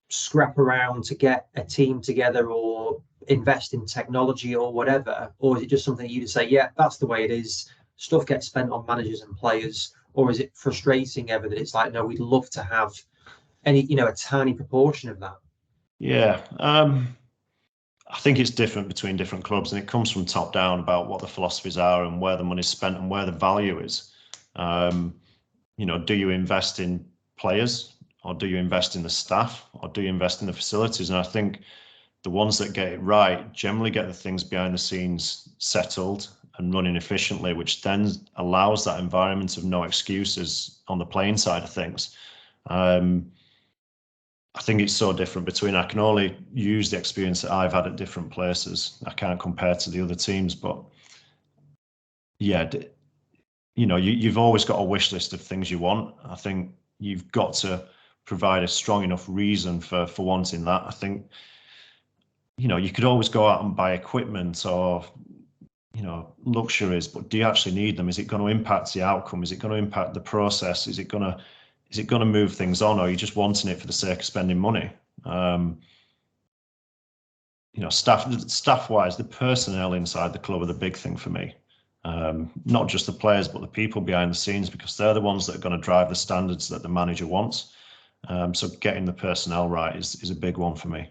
scrap around to get a team together or invest in technology or whatever, or is it just something you just say, yeah, that's the way it is? Stuff gets spent on managers and players, or is it frustrating ever that it's like, no, we'd love to have a tiny proportion of that? Yeah, I think it's different between different clubs, and it comes from top down about what the philosophies are and where the money's spent and where the value is. Do you invest in players, or do you invest in the staff, or do you invest in the facilities? And I think the ones that get it right generally get the things behind the scenes settled and running efficiently, which then allows that environment of no excuses on the playing side of things. I think it's so different between, I can only use the experience that I've had at different places. I can't compare to the other teams, but yeah, you've always got a wish list of things you want. I think you've got to provide a strong enough reason for wanting that. I think, you could always go out and buy equipment or, luxuries, but do you actually need them? Is it going to impact the outcome? Is it going to impact the process? Is it going to move things on, or are you just wanting it for the sake of spending money? Staff wise, the personnel inside the club are the big thing for me. Not just the players, but the people behind the scenes, because they're the ones that are going to drive the standards that the manager wants. So getting the personnel right is a big one for me.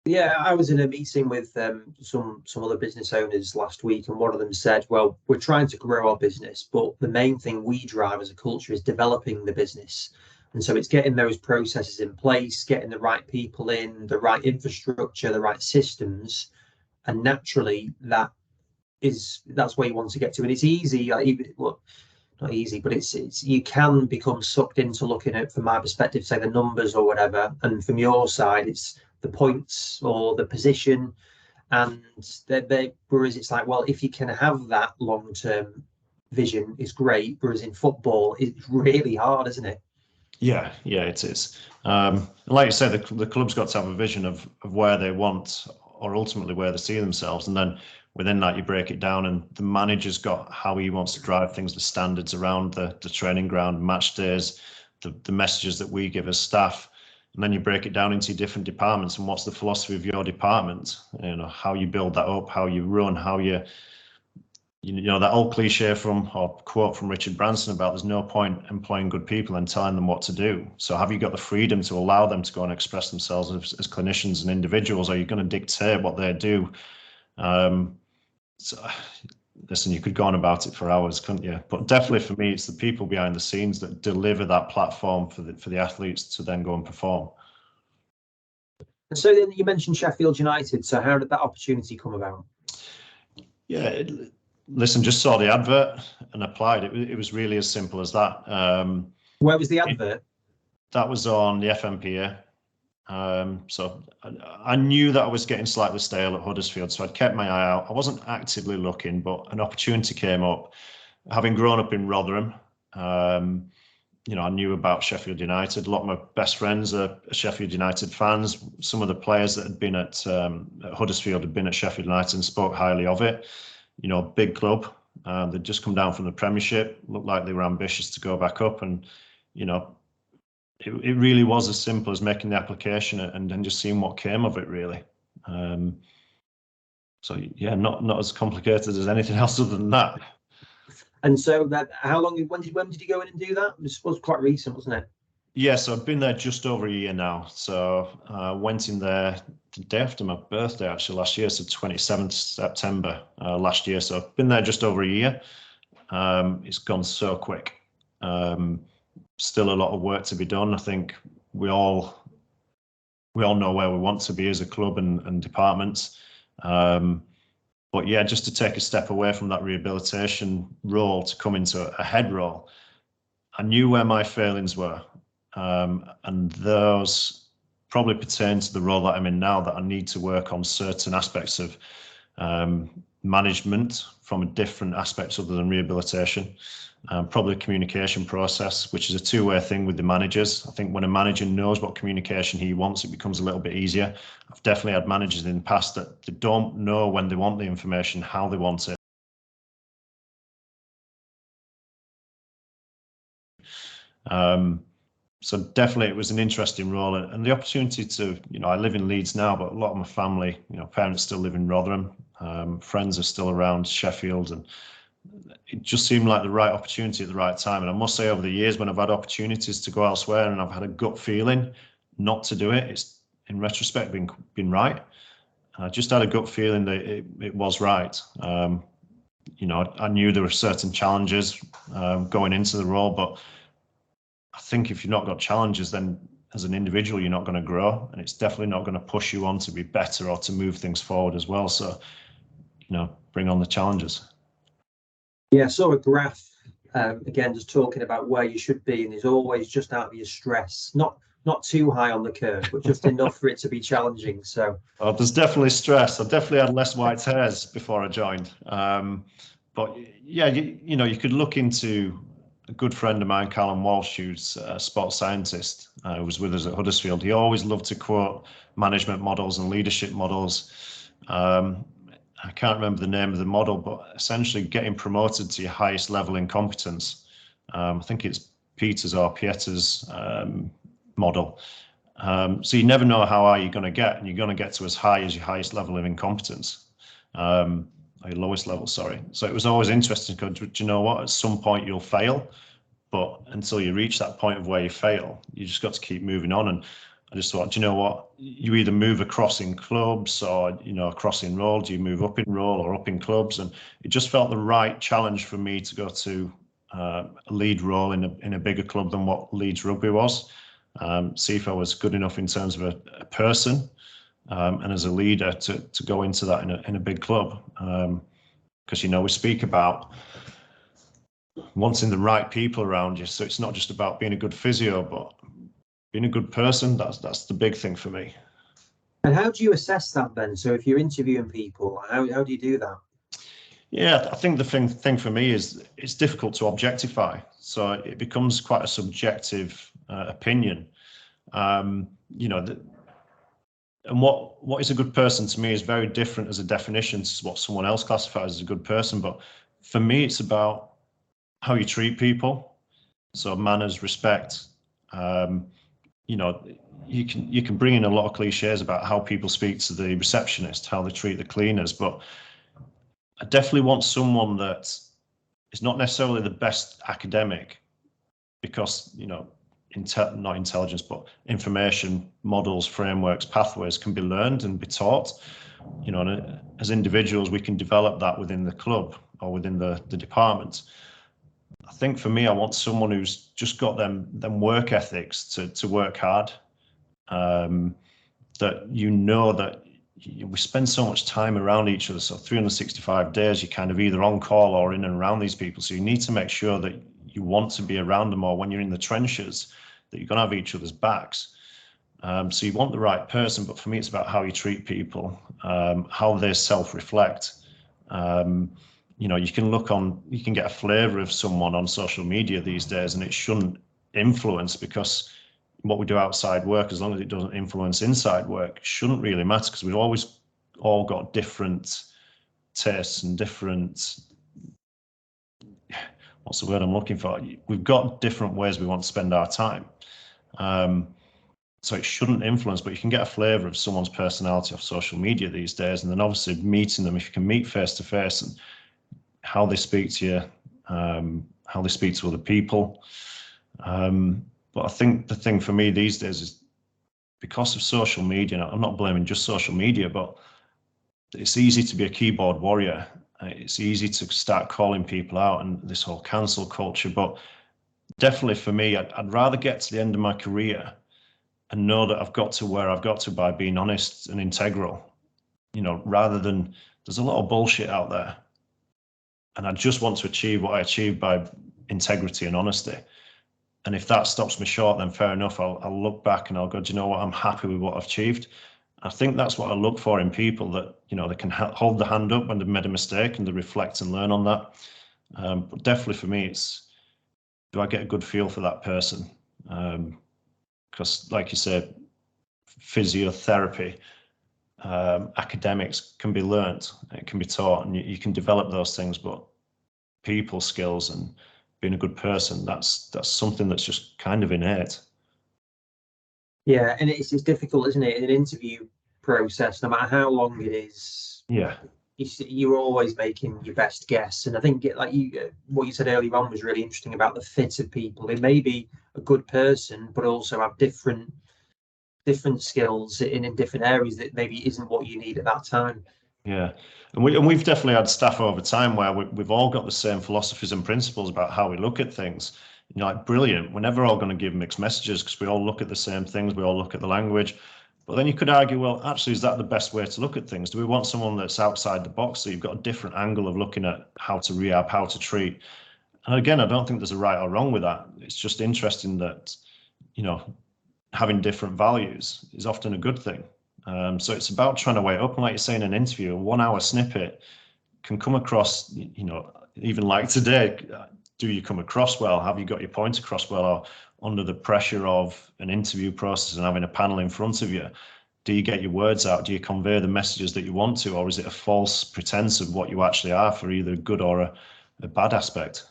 Yeah, I was in a meeting with some other business owners last week, and one of them said, well, we're trying to grow our business, but the main thing we drive as a culture is developing the business. And so it's getting those processes in place, getting the right people in, the right infrastructure, the right systems. And naturally, that that's where you want to get to, and it's easy. Even well, not easy, but it's you can become sucked into looking at, from my perspective, say the numbers or whatever, and from your side, it's the points or the position, and whereas it's like, well, if you can have that long-term vision, is great. Whereas in football, it's really hard, isn't it? Yeah, it is. Like you said, the club's got to have a vision of where they want, or ultimately where they see themselves, and then within that you break it down, and the manager's got how he wants to drive things, the standards around the training ground, match days, the messages that we give as staff, and then you break it down into different departments and what's the philosophy of your department, how you build that up, how you run, how you that old cliche or quote from Richard Branson about there's no point employing good people and telling them what to do. So have you got the freedom to allow them to go and express themselves as clinicians and individuals? Are you going to dictate what they do? So, listen, you could go on about it for hours, couldn't you? But definitely for me, it's the people behind the scenes that deliver that platform for the athletes to then go and perform. And so then you mentioned Sheffield United. So how did that opportunity come about? Yeah, listen, just saw the advert and applied. It was really as simple as that. Where was the advert? That was on the FMPA. So I knew that I was getting slightly stale at Huddersfield, so I'd kept my eye out. I wasn't actively looking, but an opportunity came up. Having grown up in Rotherham, I knew about Sheffield United. A lot of my best friends are Sheffield United fans. Some of the players that had been at Huddersfield had been at Sheffield United and spoke highly of it. Big club. They'd just come down from the Premiership, looked like they were ambitious to go back up, and it really was as simple as making the application and then just seeing what came of it, really. So yeah, not as complicated as anything else other than that. And so when did you go in and do that? This was quite recent, wasn't it? Yeah, so I've been there just over a year now. So I went in there the day after my birthday, actually, last year, so 27th September last year. So I've been there just over a year. It's gone so quick. Still a lot of work to be done. I think we all know where we want to be as a club and departments. But yeah, just to take a step away from that rehabilitation role to come into a head role, I knew where my failings were. And those probably pertain to the role that I'm in now, that I need to work on certain aspects of management from a different aspects other than rehabilitation. Probably communication process, which is a two-way thing with the managers. I think when a manager knows what communication he wants, it becomes a little bit easier. I've definitely had managers in the past that they don't know when they want the information, how they want it. So definitely it was an interesting role, and the opportunity to, I live in Leeds now, but a lot of my family, parents still live in Rotherham, friends are still around Sheffield, and it just seemed like the right opportunity at the right time. And I must say, over the years when I've had opportunities to go elsewhere and I've had a gut feeling not to do it, it's in retrospect been right. I just had a gut feeling that it was right. I knew there were certain challenges going into the role, but I think if you've not got challenges, then as an individual, you're not going to grow, and it's definitely not going to push you on to be better or to move things forward as well. So, bring on the challenges. Yeah, I saw a graph, again, just talking about where you should be, and there's always just out of your stress, not too high on the curve, but just enough for it to be challenging. So there's definitely stress. I definitely had less white hairs before I joined. But yeah, you could look into a good friend of mine, Callum Walsh, who's a sports scientist, who was with us at Huddersfield. He always loved to quote management models and leadership models. I can't remember the name of the model, but essentially getting promoted to your highest level in competence. I think it's Peter's or Pieter's model. So you never know how high you're going to get, and you're going to get to as high as your highest level of incompetence, or your lowest level, sorry. So it was always interesting because, do you know what? At some point you'll fail, but until you reach that point of where you fail, you just got to keep moving on. And I just thought, do you know what? You either move across in clubs or, across in role. Do you move up in role or up in clubs? And it just felt the right challenge for me to go to a lead role in a bigger club than what Leeds Rugby was. See if I was good enough in terms of a person and as a leader to go into that in a big club. because, we speak about wanting the right people around you. So it's not just about being a good physio, but being a good person. That's the big thing for me. And how do you assess that then? So if you're interviewing people, how do you do that? Yeah, I think the thing for me is it's difficult to objectify. So it becomes quite a subjective opinion. And what is a good person to me is very different as a definition to what someone else classifies as a good person. But for me, it's about how you treat people. So manners, respect. You can bring in a lot of cliches about how people speak to the receptionist, how they treat the cleaners, but I definitely want someone that is not necessarily the best academic, because not intelligence, but information, models, frameworks, pathways can be learned and be taught. And as individuals, we can develop that within the club or within the department. I think for me, I want someone who's just got them work ethics to work hard. That that we spend so much time around each other. So 365 days, you're kind of either on call or in and around these people. So you need to make sure that you want to be around them, or when you're in the trenches, that you're going to have each other's backs. So you want the right person, but for me, it's about how you treat people, how they self-reflect. You can get a flavour of someone on social media these days, and it shouldn't influence, because what we do outside work, as long as it doesn't influence inside work, shouldn't really matter, because we've always all got different tastes and different, what's the word I'm looking for? We've got different ways we want to spend our time. So it shouldn't influence, but you can get a flavour of someone's personality off social media these days, and then obviously meeting them, if you can meet face to face, and how they speak to you, how they speak to other people. But I think the thing for me these days is, because of social media, and I'm not blaming just social media, but it's easy to be a keyboard warrior. It's easy to start calling people out and this whole cancel culture. But definitely for me, I'd rather get to the end of my career and know that I've got to where I've got to by being honest and integral, rather than, there's a lot of bullshit out there. And I just want to achieve what I achieved by integrity and honesty. And if that stops me short, then fair enough. I'll look back and I'll go, do you know what? I'm happy with what I've achieved. I think that's what I look for in people, that, they can hold the hand up when they've made a mistake and they reflect and learn on that. But definitely for me, it's, do I get a good feel for that person? Because like you said, physiotherapy, academics can be learnt, it can be taught, and you can develop those things, but people skills and being a good person, that's something that's just kind of innate. Yeah, and it's difficult, isn't it, in an interview process, no matter how long it is. Yeah, you're always making your best guess. And I think what you said earlier on was really interesting about the fit of people. They may be a good person, but also have different skills in different areas that maybe isn't what you need at that time. Yeah, and we've definitely had staff over time where we've all got the same philosophies and principles about how we look at things. Like, brilliant. We're never all going to give mixed messages, because we all look at the same things. We all look at the language. But then you could argue, well, actually, is that the best way to look at things? Do we want someone that's outside the box, so you've got a different angle of looking at how to rehab, how to treat? And again, I don't think there's a right or wrong with that. It's just interesting that, having different values is often a good thing. So it's about trying to weigh it up. And like you say, in an interview, a 1 hour snippet can come across, even like today, do you come across well? Have you got your point across well? Or under the pressure of an interview process and having a panel in front of you, do you get your words out? Do you convey the messages that you want to? Or is it a false pretense of what you actually are, for either a good or a bad aspect?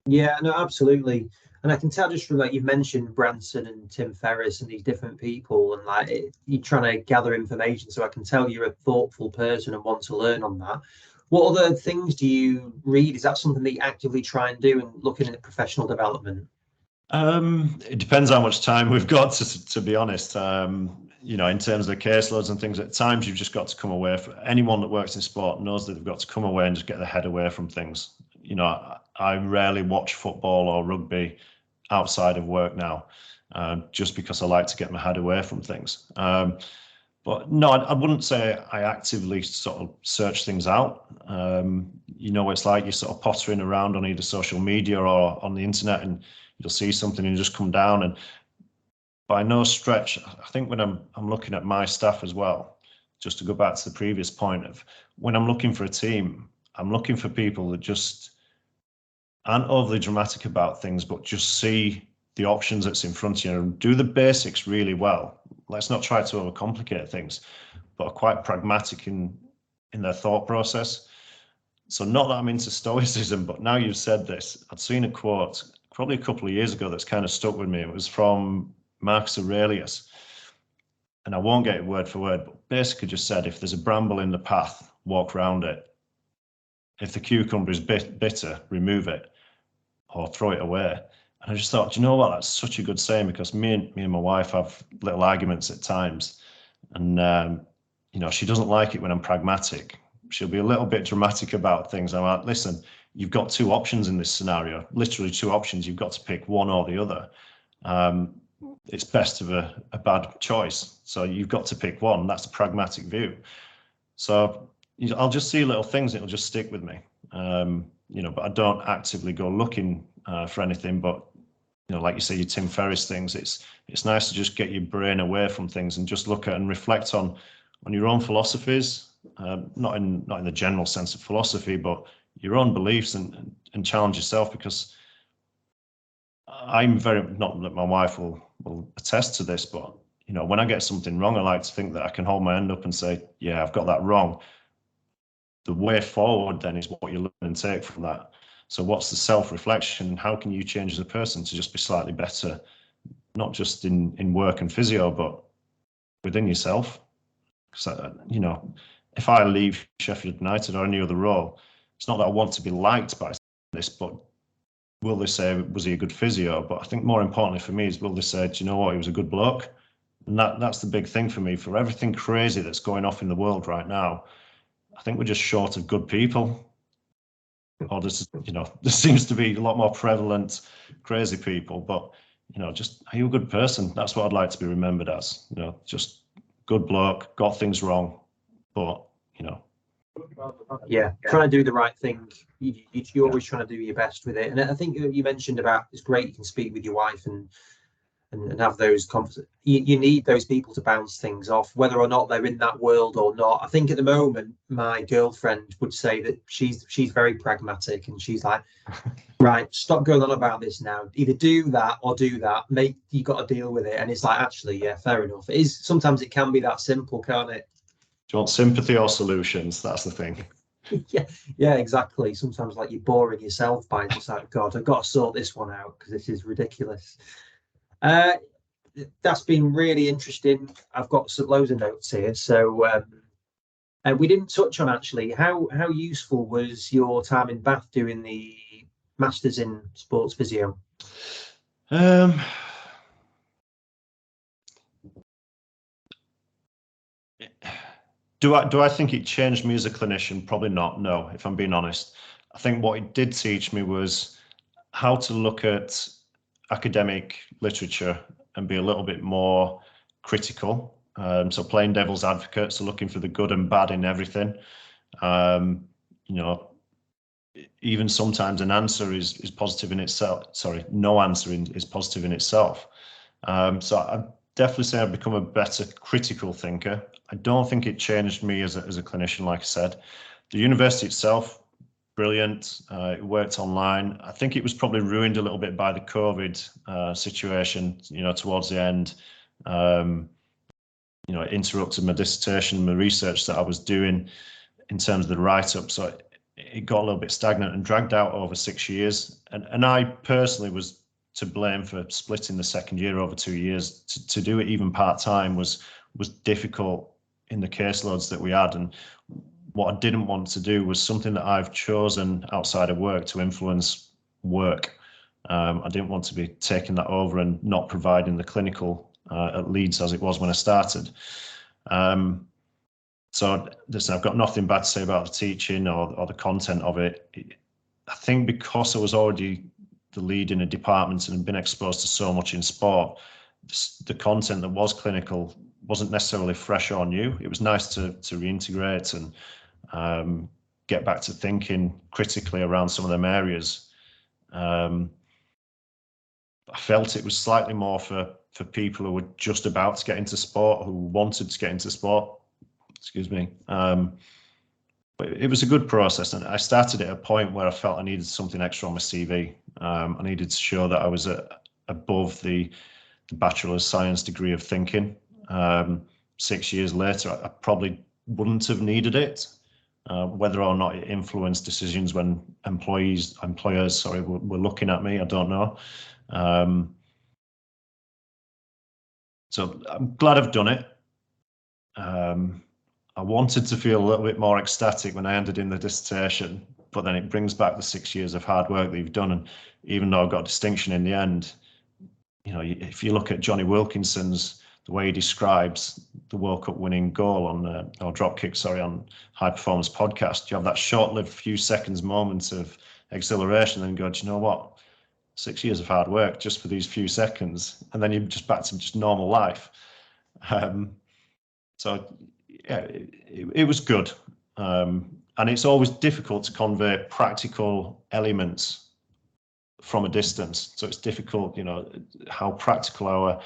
Yeah, no, absolutely. And I can tell just from you've mentioned Branson and Tim Ferriss and these different people, and you're trying to gather information. So I can tell you're a thoughtful person and want to learn on that. What other things do you read? Is that something that you actively try and do, and looking at professional development? It depends how much time we've got, to be honest. In terms of the caseloads and things, at times you've just got to come away from, anyone that works in sport knows that they've got to come away and just get their head away from things. I rarely watch football or rugby outside of work now, just because I like to get my head away from things. But no, I wouldn't say I actively sort of search things out. You know, it's like you're sort of pottering around on either social media or on the internet, and you'll see something and just come down. And by no stretch, I think when I'm looking at my staff as well, just to go back to the previous point of when I'm looking for a team, I'm looking for people that just aren't overly dramatic about things, but just see the options that's in front of you and do the basics really well. Let's not try to overcomplicate things, but are quite pragmatic in their thought process. So not that I'm into stoicism, but now you've said this, I'd seen a quote probably a couple of years ago that's kind of stuck with me. It was from Marcus Aurelius, and I won't get it word for word, but basically just said, if there's a bramble in the path, walk around it. If the cucumber is bitter, remove it or throw it away. And I just thought, do you know what? That's such a good saying, because me and my wife have little arguments at times, and you know, she doesn't like it when I'm pragmatic. She'll be a little bit dramatic about things. I'm like, listen, you've got two options in this scenario, literally two options. You've got to pick one or the other. It's best of a bad choice. So you've got to pick one. That's a pragmatic view. So I'll just see little things. It'll just stick with me. You know, but I don't actively go looking for anything. But you know, like you say, your Tim Ferriss things. It's nice to just get your brain away from things and just look at and reflect on your own philosophies. Not in the general sense of philosophy, but your own beliefs, and challenge yourself. Because I'm very, not that my wife will attest to this, but you know, when I get something wrong, I like to think that I can hold my hand up and say, yeah, I've got that wrong. The way forward then is what you learn and take from that. So what's the self-reflection? How can you change as a person to just be slightly better, not just in work and physio, but within yourself? Because you know, if I leave Sheffield United or any other role, it's not that I want to be liked by this, but will they say, was he a good physio? But I think more importantly for me is, will they say, do you know what, he was a good bloke? And that's the big thing for me. For everything crazy that's going off in the world right now, I think we're just short of good people. Or there's, you know, there seems to be a lot more prevalent crazy people. But you know, just, are you a good person? That's what I'd like to be remembered as. You know, just good bloke, got things wrong, but you know. Yeah, trying to do the right thing. You're always trying to do your best with it. And I think you mentioned about, it's great you can speak with your wife and have those conversations. You need those people to bounce things off, whether or not they're in that world or not. I think at the moment, my girlfriend would say that she's very pragmatic, and she's like, right, stop going on about this now. Either do that or do that. You got to deal with it. And it's like, actually, yeah, fair enough. It is, sometimes it can be that simple, can't it? Do you want sympathy or solutions? That's the thing. Yeah, exactly. Sometimes like you're boring yourself by just like, God, I've got to sort this one out because this is ridiculous. That's been really interesting. I've got loads of notes here. So and we didn't touch on actually how useful was your time in Bath doing the Masters in Sports Physio? Do I think it changed me as a clinician? Probably not, no, if I'm being honest. I think what it did teach me was how to look at academic literature and be a little bit more critical. So playing devil's advocate, so looking for the good and bad in everything. You know, even sometimes an answer is positive in itself. Sorry, no answer is positive in itself. So I'd definitely say I've become a better critical thinker. I don't think it changed me as a clinician, like I said. The university itself, brilliant. It worked online. I think it was probably ruined a little bit by the COVID situation, you know, towards the end. You know, it interrupted my dissertation, my research that I was doing in terms of the write-up. So it got a little bit stagnant and dragged out over 6 years. And I personally was to blame for splitting the second year over 2 years. To do it even part-time was difficult in the caseloads that we had. And what I didn't want to do was something that I've chosen outside of work to influence work. I didn't want to be taking that over and not providing the clinical at Leeds as it was when I started. So listen, I've got nothing bad to say about the teaching or the content of it. I think because I was already the lead in a department and had been exposed to so much in sport, the content that was clinical wasn't necessarily fresh or new. It was nice to reintegrate and get back to thinking critically around some of them areas. I felt it was slightly more for people who were just about to get into sport, who wanted to get into sport. Excuse me. But it was a good process, and I started at a point where I felt I needed something extra on my CV. I needed to show that I was above the Bachelor of Science degree of thinking. 6 years later, I probably wouldn't have needed it. Whether or not it influenced decisions when employers, were looking at me, I don't know. So I'm glad I've done it. I wanted to feel a little bit more ecstatic when I handed in the dissertation, but then it brings back the 6 years of hard work that you've done. And even though I got a distinction in the end, you know, if you look at Johnny Wilkinson's, the way he describes the World Cup winning goal on, or drop kick, sorry, on High Performance Podcast, you have that short-lived few seconds moment of exhilaration, and then go, do you know what? 6 years of hard work just for these few seconds, and then you're just back to just normal life. So yeah, it was good. And it's always difficult to convey practical elements from a distance. So it's difficult, you know, how practical our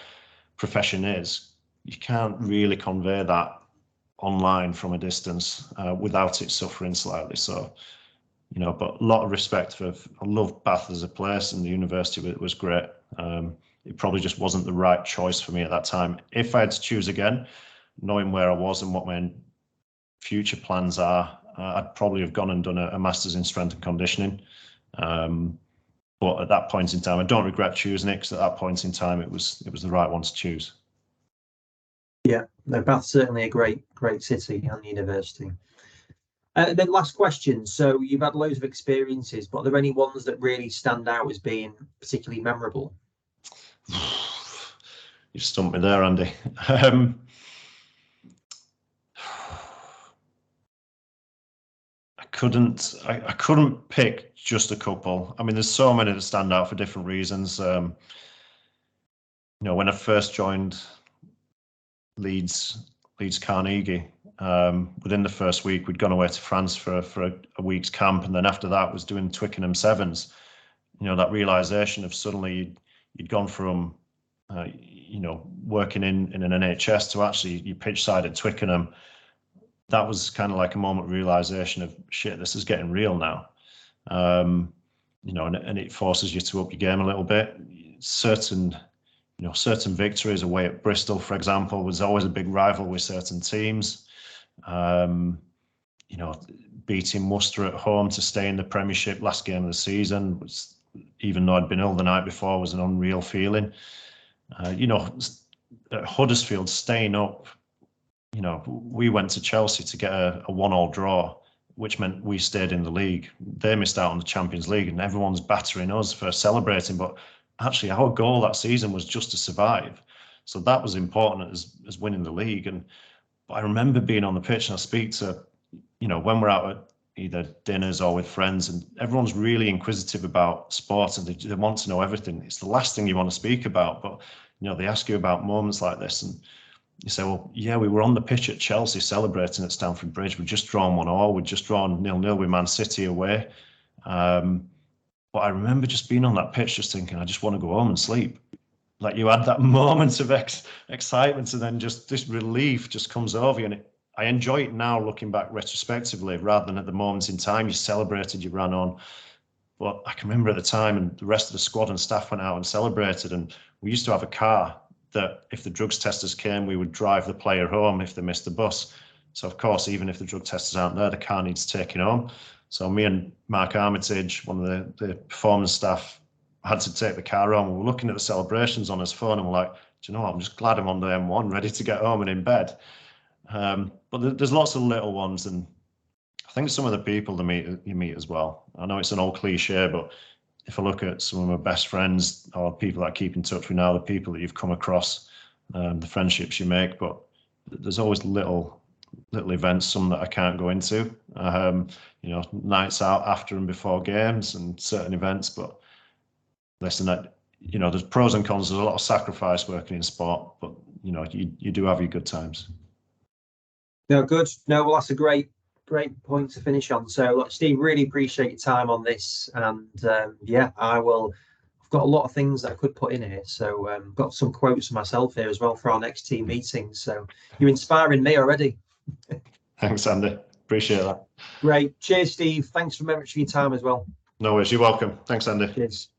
profession is. You can't really convey that online from a distance without it suffering slightly. So, you know, but a lot of respect for, I love Bath as a place, and the university was great. It probably just wasn't the right choice for me at that time. If I had to choose again, knowing where I was and what my future plans are, I'd probably have gone and done a master's in strength and conditioning. But at that point in time, I don't regret choosing it, because at that point in time, it was the right one to choose. Yeah, no, Bath's certainly a great city and university. Then last question. So you've had loads of experiences, but are there any ones that really stand out as being particularly memorable? You've stumped me there, Andy. I couldn't pick just a couple. I mean, there's so many that stand out for different reasons. You know, when I first joined Leeds Carnegie, within the first week, we'd gone away to France for a week's camp, and then after that was doing Twickenham Sevens. You know, that realization of suddenly you'd gone from you know, working in an NHS to actually you pitch side at Twickenham. That was kind of like a moment of realization of, shit, this is getting real now. You know, and it forces you to up your game a little bit. Certain victories away at Bristol, for example, was always a big rival with certain teams. You know, beating Worcester at home to stay in the Premiership last game of the season was, even though I'd been ill the night before, was an unreal feeling. You know, at Huddersfield, staying up, you know, we went to Chelsea to get a 1-1 draw, which meant we stayed in the league. They missed out on the Champions League, and everyone's battering us for celebrating. But actually, our goal that season was just to survive. So that was important as winning the league. And I remember being on the pitch, and I speak to, you know, when we're out at either dinners or with friends, and everyone's really inquisitive about sports, and they want to know everything. It's the last thing you want to speak about, but, you know, they ask you about moments like this, and you say, well, yeah, we were on the pitch at Chelsea celebrating at Stamford Bridge. We'd just drawn 1-1. We'd just drawn 0-0 with Man City away. But I remember just being on that pitch, just thinking, I just want to go home and sleep. Like, you had that moment of excitement, and then just this relief just comes over you. And I enjoy it now, looking back retrospectively, rather than at the moment in time. You celebrated, you ran on. But I can remember at the time, and the rest of the squad and staff went out and celebrated. And we used to have a car that, if the drugs testers came, we would drive the player home if they missed the bus. So, of course, even if the drug testers aren't there, the car needs taken home. So me and Mark Armitage, one of the performance staff, had to take the car home. We were looking at the celebrations on his phone, and we're like, do you know what? I'm just glad I'm on the M1, ready to get home and in bed. But there's lots of little ones, and I think some of the people you meet as well. I know it's an old cliche, but if I look at some of my best friends or people that I keep in touch with now, the people that you've come across, the friendships you make, but there's always little events, some that I can't go into, you know, nights out after and before games and certain events. But listen, you know, there's pros and cons. There's a lot of sacrifice working in sport, but you do have your good times. No, good. No, well, that's a great point to finish on. So, look, Steve, really appreciate your time on this, and yeah, I've got a lot of things that I could put in here. So, got some quotes for myself here as well for our next team meeting. So, you're inspiring me already. Thanks, Andy. Appreciate that. Great. Cheers, Steve. Thanks very much for your time as well. No worries. You're welcome. Thanks, Andy. Cheers.